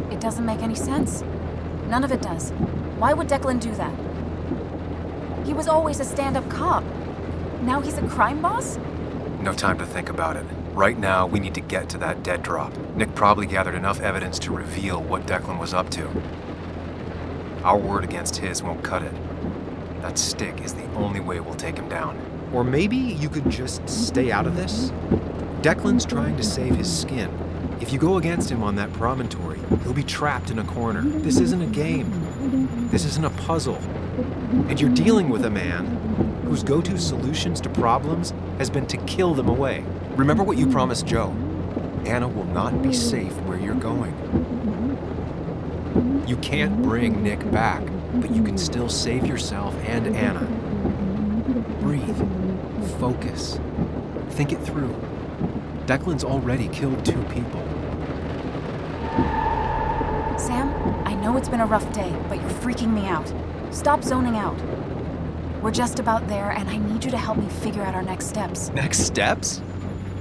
It doesn't make any sense. None of it does. Why would Declan do that? He was always a stand-up cop. Now he's a crime boss? No time to think about it. Right now, we need to get to that dead drop. Nick probably gathered enough evidence to reveal what Declan was up to. Our word against his won't cut it. That stick is the only way we'll take him down. Or maybe you could just stay out of this? Declan's trying to save his skin. If you go against him on that promontory, he'll be trapped in a corner. This isn't a game. This isn't a puzzle. And you're dealing with a man whose go-to solutions to problems has been to kill them away. Remember what you promised Joe. Anna will not be safe where you're going. You can't bring Nick back, but you can still save yourself and Anna. Breathe. Focus. Think it through. Declan's already killed 2 people. Sam, I know it's been a rough day, but you're freaking me out. Stop zoning out. We're just about there, and I need you to help me figure out our next steps. Next steps?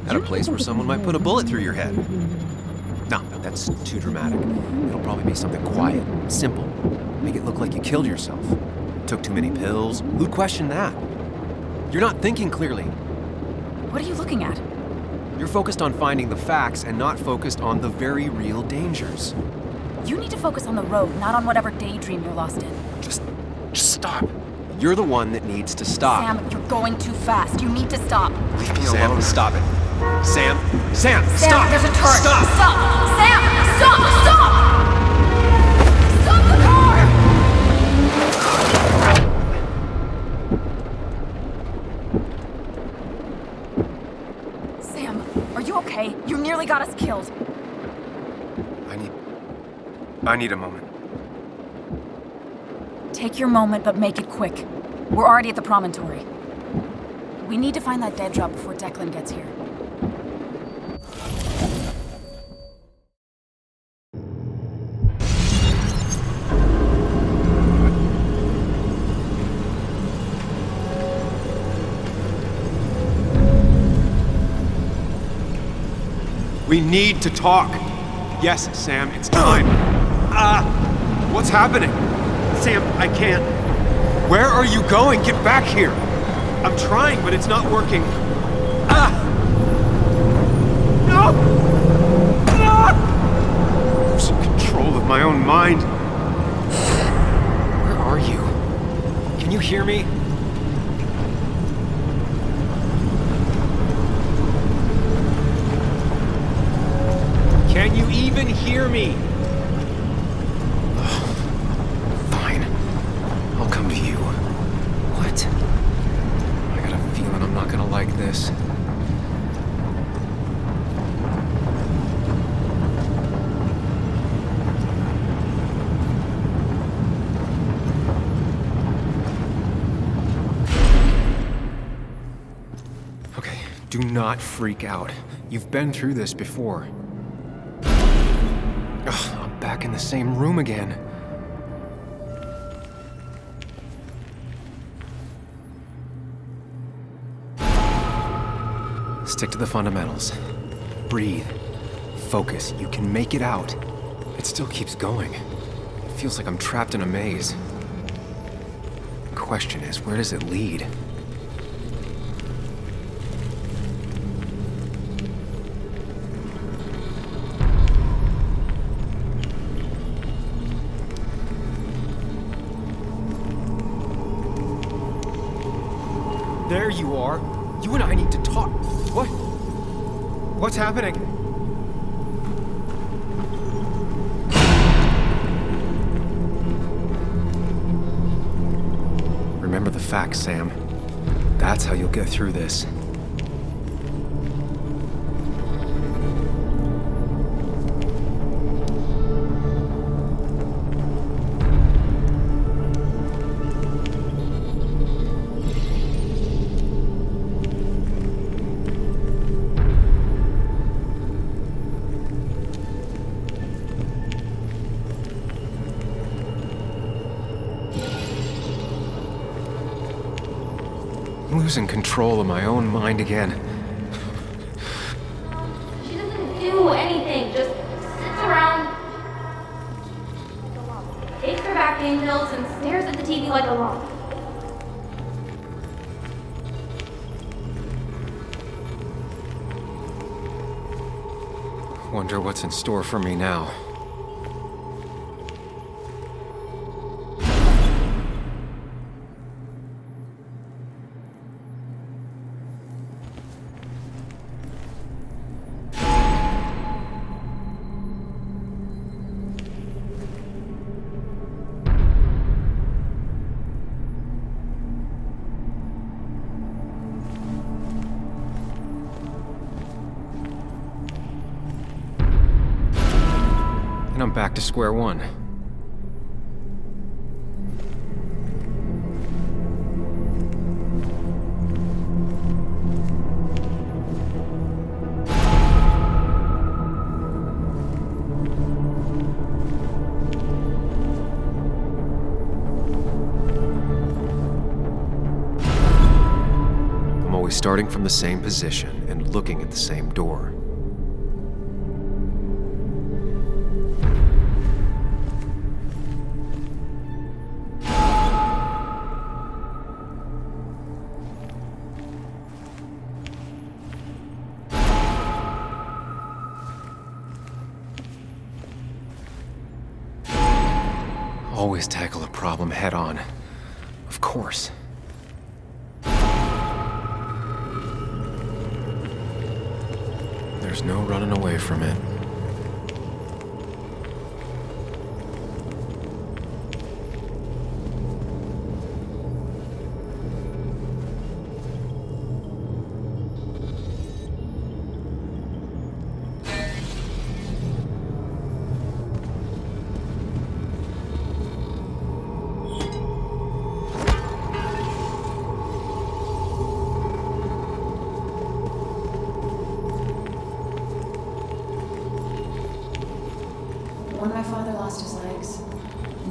At a place where someone might put a bullet through your head. No, that's too dramatic. It'll probably be something quiet, simple. Make it look like you killed yourself. Took too many pills. Who'd question that? You're not thinking clearly. What are you looking at? You're focused on finding the facts and not focused on the very real dangers. You need to focus on the road, not on whatever daydream you're lost in. Just stop. You're the one that needs to stop. Sam, you're going too fast. You need to stop. Leave me alone. Sam, stop it. Sam, Sam, stop. There's a turret. Stop. Stop. Sam, stop. Stop the car. Sam, are you okay? You nearly got us killed. I need a moment. Take your moment, but make it quick. We're already at the promontory. We need to find that dead drop before Declan gets here. We need to talk. Yes, Sam, it's time. What's happening? Sam, I can't. Where are you going? Get back here. I'm trying, but it's not working. No! Losing control of my own mind. Where are you? Can you hear me? Can you even hear me? Fine. I'll come to you. What? I got a feeling I'm not gonna like this. Okay, do not freak out. You've been through this before. Ugh, I'm back in the same room again. Stick to the fundamentals. Breathe. Focus. You can make it out. It still keeps going. It feels like I'm trapped in a maze. The question is, where does it lead? There you are. You and I need to talk. What? What's happening? Remember the facts, Sam. That's how you'll get through this. Losing control of my own mind again. She doesn't do anything, just sits around, takes her back pain pills, and stares at the TV like a lump. Wonder what's in store for me now. And I'm back to square one. I'm always starting from the same position and looking at the same door. Always tackle a problem head on. Of course. There's no running away from it. When my father lost his legs,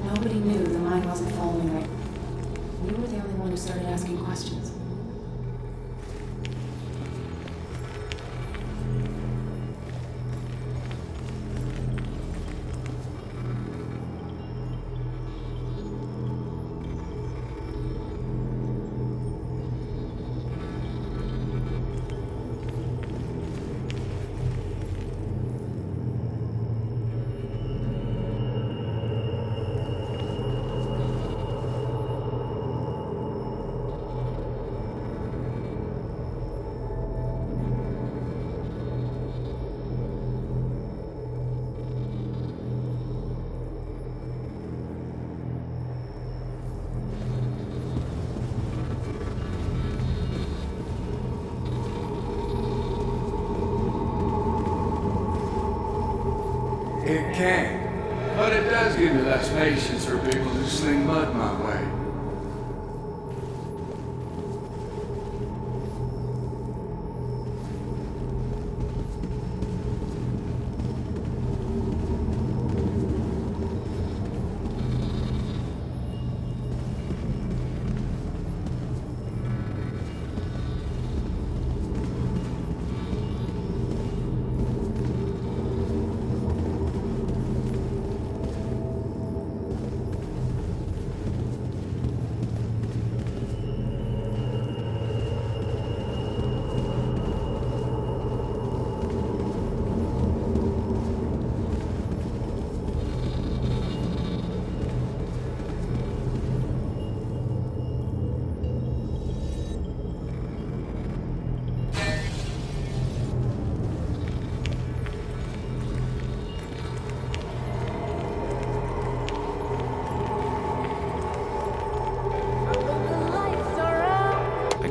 nobody knew the mind wasn't following right. You were the only one who started asking questions. It can, but it does give me less patience for people who sling mud my way.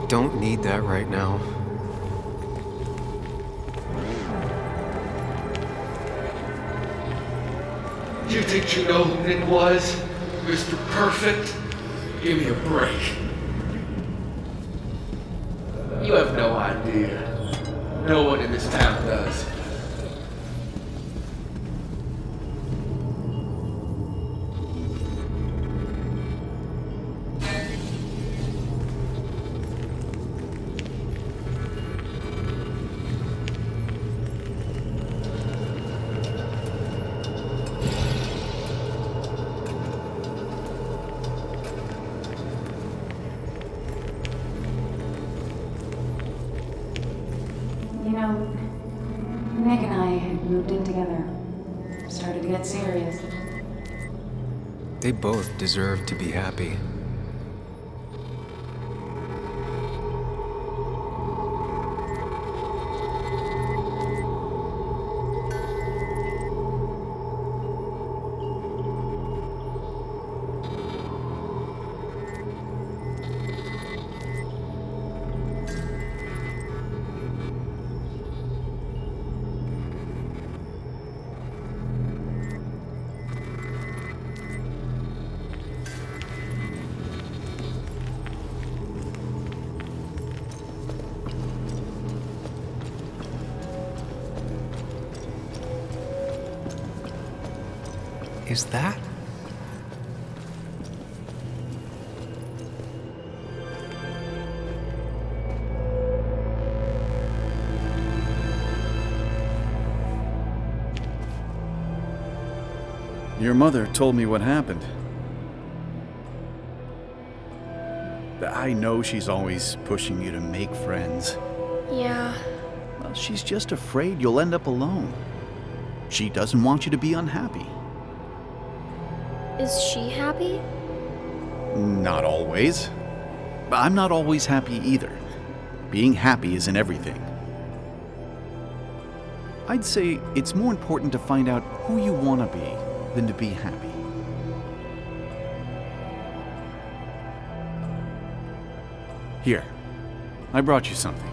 don't need that right now. You think you know who Nick was? Mr. Perfect? Give me a break. You have no idea. No one in this town does. You know, Nick and I had moved in together. Started to get serious. They both deserve to be happy. Is that? Your mother told me what happened. I know she's always pushing you to make friends. Yeah. Well, she's just afraid you'll end up alone. She doesn't want you to be unhappy. Is she happy? Not always. I'm not always happy either. Being happy isn't everything. I'd say it's more important to find out who you want to be than to be happy. Here, I brought you something.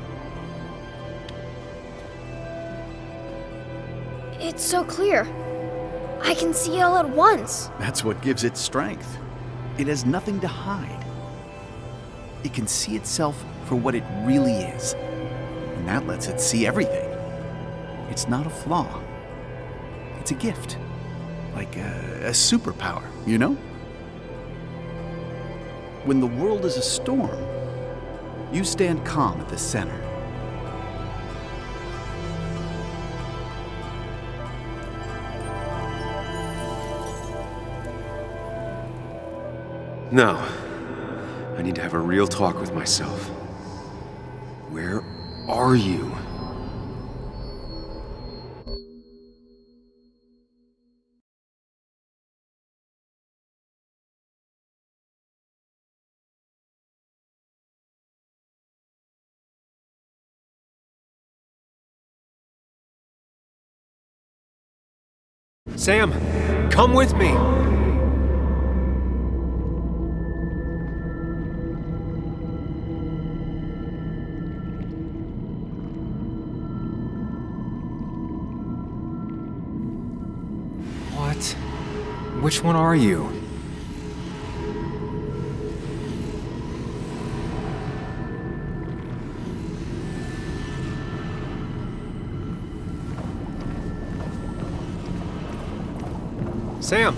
It's so clear. I can see it all at once. That's what gives it strength. It has nothing to hide. It can see itself for what it really is, and that lets it see everything. It's not a flaw. It's a gift. Like a superpower, you know? When the world is a storm, you stand calm at the center. No. I need to have a real talk with myself. Where are you? Sam, come with me! What? Which one are you? Sam!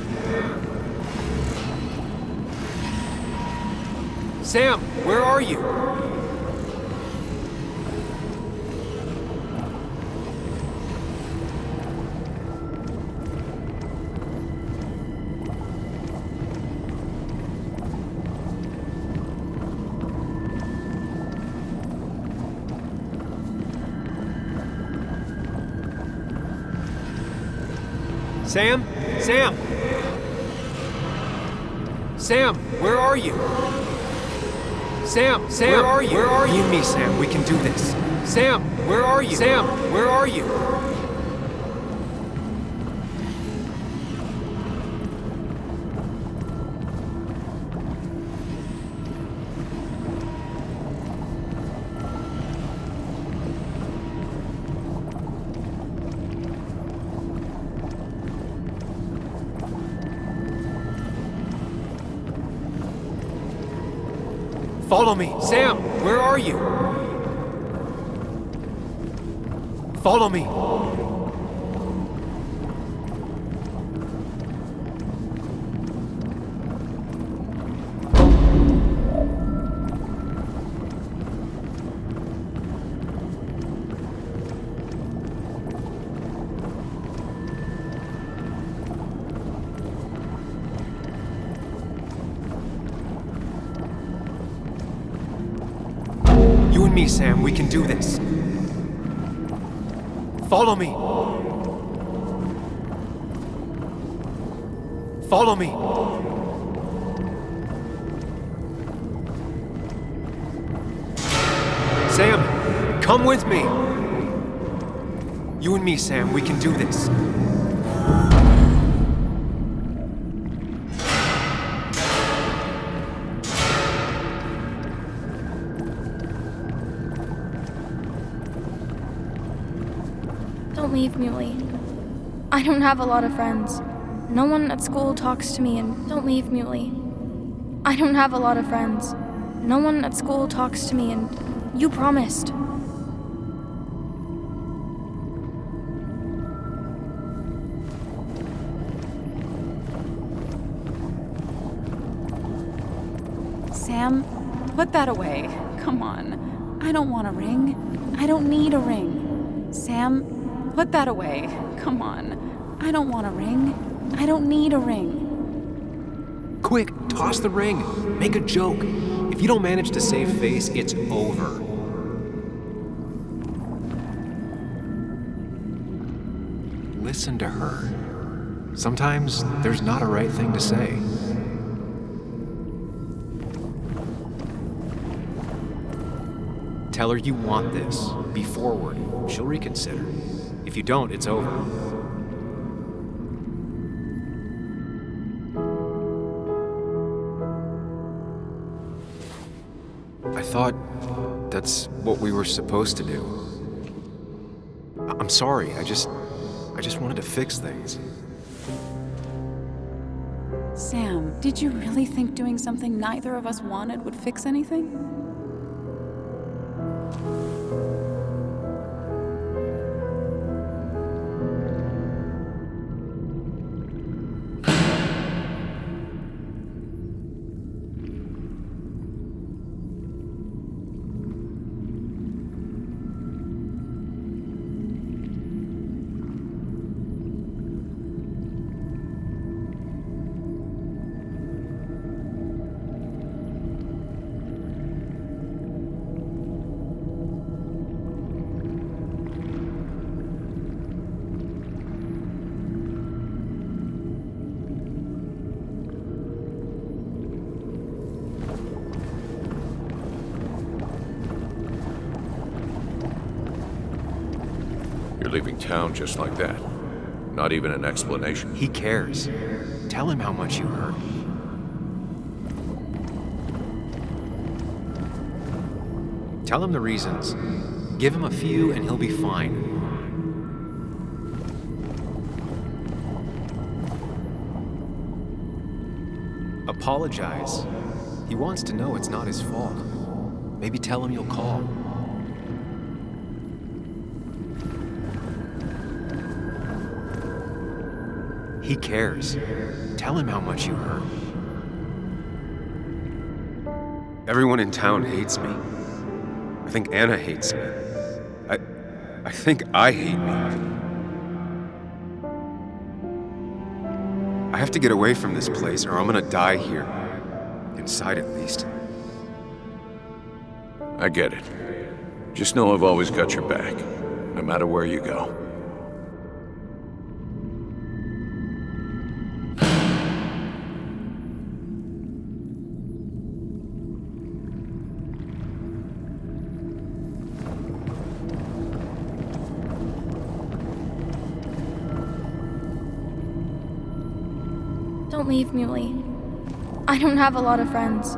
Sam, where are you? Sam? Sam! Sam, where are you? Sam, where are you? Where are you? You and me, Sam, we can do this. Sam, where are you? Sam, where are you? Follow me! Sam, where are you? Follow me! You and me, Sam, we can do this. Follow me. Follow me. Sam, come with me. You and me, Sam, we can do this. Don't leave, Muley. I don't have a lot of friends. No one at school talks to me, and don't leave, Muley. I don't have a lot of friends. No one at school talks to me, and you promised. Sam, put that away. Come on. I don't want a ring. I don't need a ring. Sam, put that away. Come on. I don't want a ring. I don't need a ring. Quick, toss the ring. Make a joke. If you don't manage to save face, it's over. Listen to her. Sometimes there's not a right thing to say. Tell her you want this. Be forward. She'll reconsider. If you don't, it's over. I thought that's what we were supposed to do. I'm sorry. I just wanted to fix things. Sam, did you really think doing something neither of us wanted would fix anything? You're leaving town just like that. Not even an explanation. He cares. Tell him how much you hurt. Tell him the reasons. Give him a few and he'll be fine. Apologize. He wants to know it's not his fault. Maybe tell him you'll call. He cares. Tell him how much you hurt. Everyone in town hates me. I think Anna hates me. I think I hate me. I have to get away from this place or I'm gonna die here. Inside at least. I get it. Just know I've always got your back, no matter where you go. Don't leave, Muley. I don't have a lot of friends.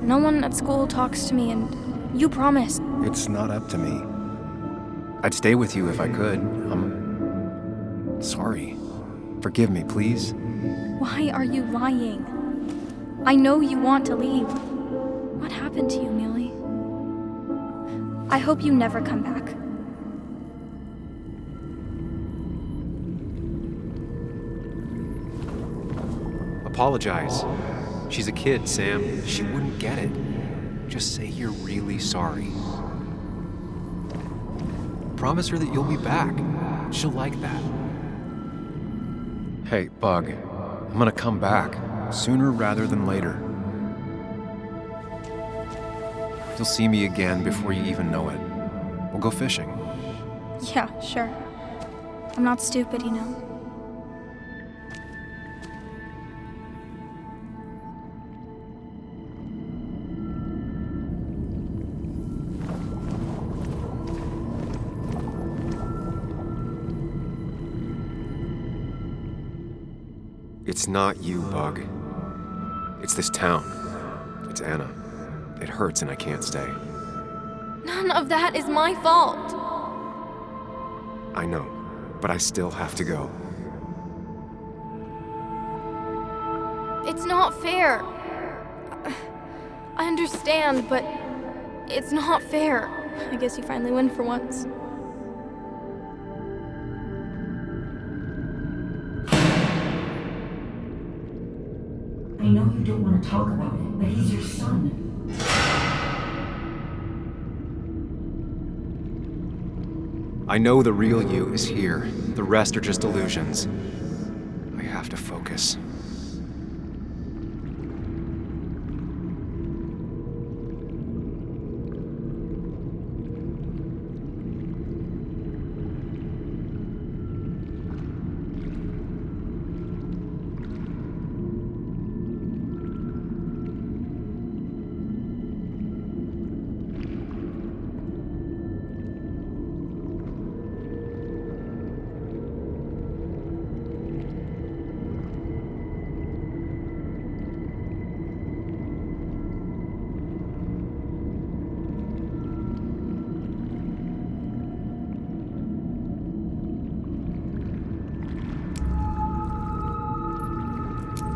No one at school talks to me, and you promised. It's not up to me. I'd stay with you if I could. I'm sorry. Forgive me, please. Why are you lying? I know you want to leave. What happened to you, Muley? I hope you never come back. Apologize. She's a kid, Sam. She wouldn't get it. Just say you're really sorry. Promise her that you'll be back. She'll like that. Hey, Bug. I'm gonna come back. Sooner rather than later. You'll see me again before you even know it. We'll go fishing. Yeah, sure. I'm not stupid, you know. It's not you, Bug. It's this town. It's Anna. It hurts and I can't stay. None of that is my fault. I know, but I still have to go. It's not fair. I understand, but it's not fair. I guess you finally win for once. I know you don't want to talk about it, but he's your son. I know the real you is here. The rest are just illusions. I have to focus.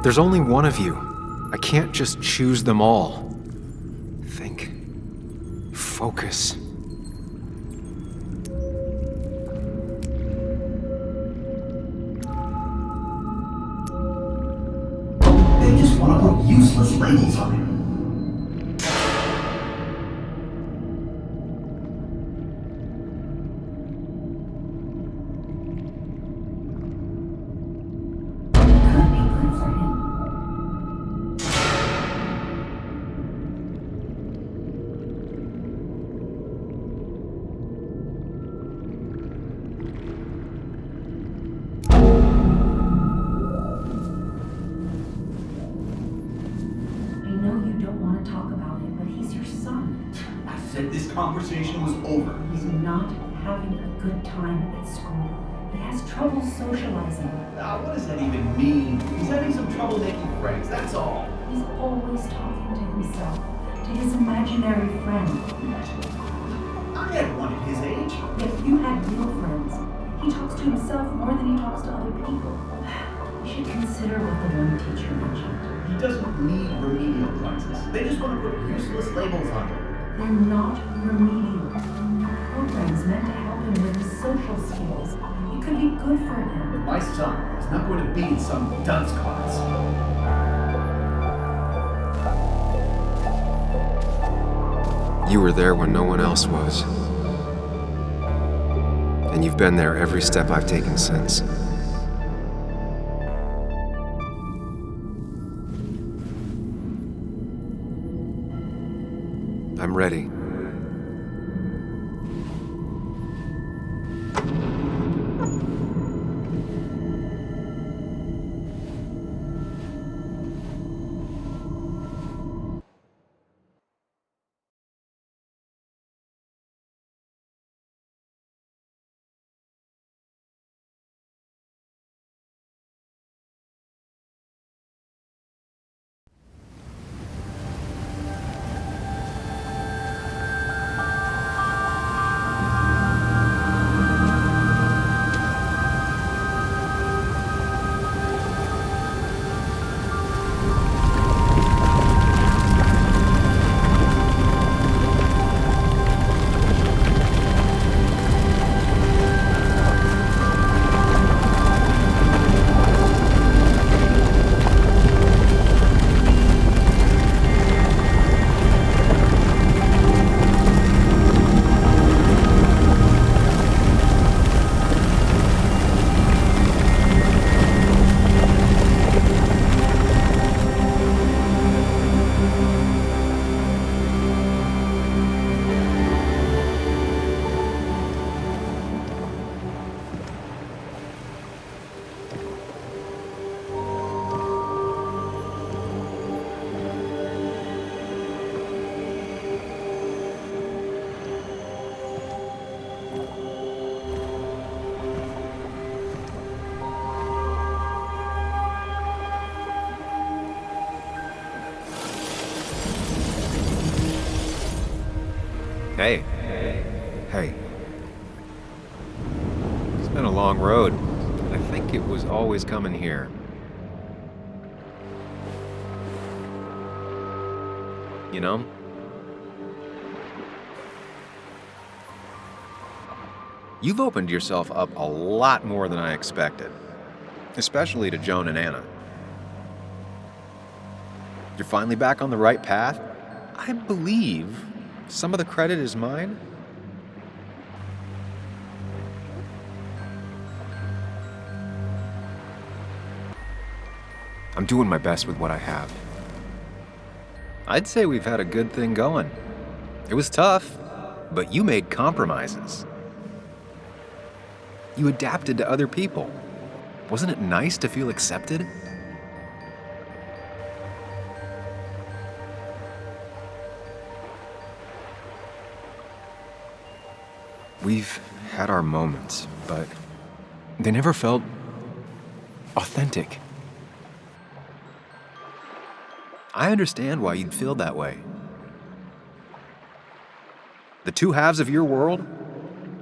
There's only one of you. I can't just choose them all. Think. Focus. They just want to put useless labels on him. Conversation was over. He's not having a good time at school. He has trouble socializing. What does that even mean? He's having some trouble making friends, that's all. He's always talking to himself, to his imaginary friend. I had one at his age. If you had real friends, he talks to himself more than he talks to other people. You should consider what the one teacher mentioned. He doesn't need remedial classes. They just want to put useless labels on him. They're not remedial. Programs meant to help him with his social skills. It could be good for him. My son is not going to be in some dunce class. You were there when no one else was. And you've been there every step I've taken since. I'm ready. Hey. Hey. It's been a long road. I think it was always coming here. You know? You've opened yourself up a lot more than I expected, especially to Joan and Anna. You're finally back on the right path. I believe some of the credit is mine. I'm doing my best with what I have. I'd say we've had a good thing going. It was tough, but you made compromises. You adapted to other people. Wasn't it nice to feel accepted? We've had our moments, but they never felt authentic. I understand why you'd feel that way. The two halves of your world,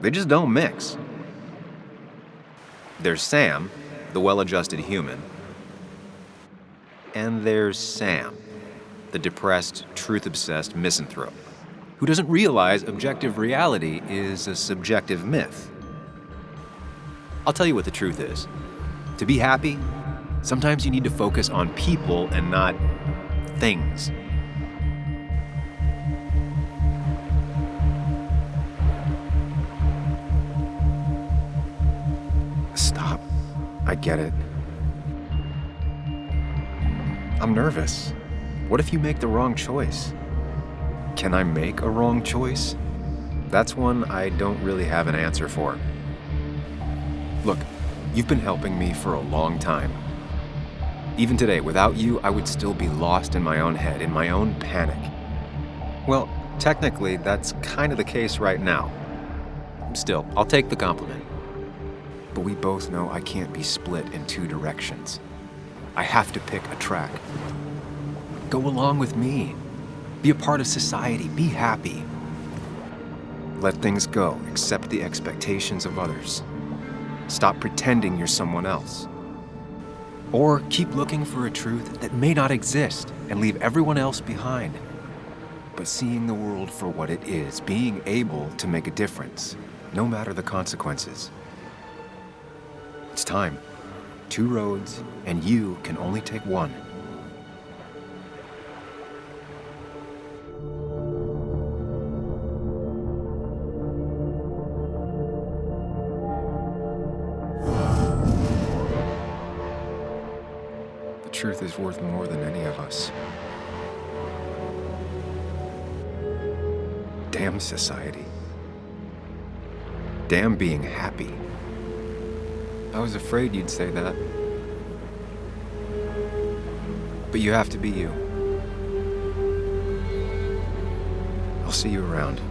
they just don't mix. There's Sam, the well-adjusted human, and there's Sam, the depressed, truth-obsessed misanthrope, who doesn't realize objective reality is a subjective myth. I'll tell you what the truth is. To be happy, sometimes you need to focus on people and not things. Stop. I get it. I'm nervous. What if you make the wrong choice? Can I make a wrong choice? That's one I don't really have an answer for. Look, you've been helping me for a long time. Even today, without you, I would still be lost in my own head, in my own panic. Well, technically, that's kind of the case right now. Still, I'll take the compliment. But we both know I can't be split in two directions. I have to pick a track. Go along with me. Be a part of society. Be happy. Let things go. Accept the expectations of others. Stop pretending you're someone else. Or keep looking for a truth that may not exist and leave everyone else behind. But seeing the world for what it is, being able to make a difference, no matter the consequences. It's time. Two roads, and you can only take one. The truth is worth more than any of us. Damn society. Damn being happy. I was afraid you'd say that. But you have to be you. I'll see you around.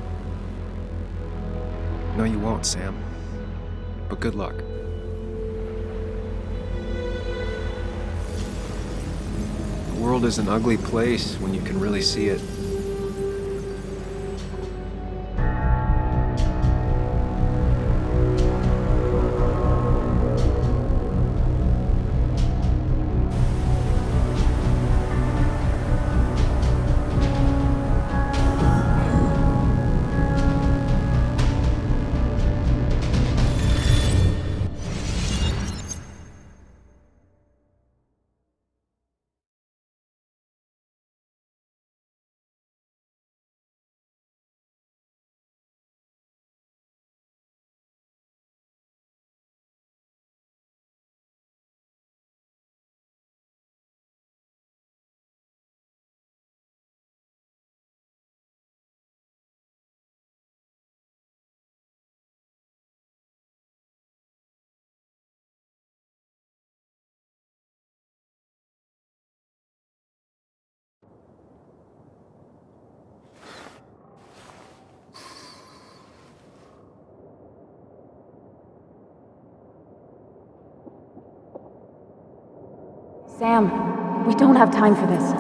No, you won't, Sam. But good luck. The world is an ugly place when you can really see it. Sam, we don't have time for this.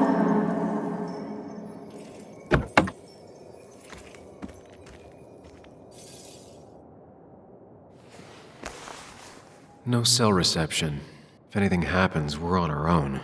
No cell reception. If anything happens, we're on our own.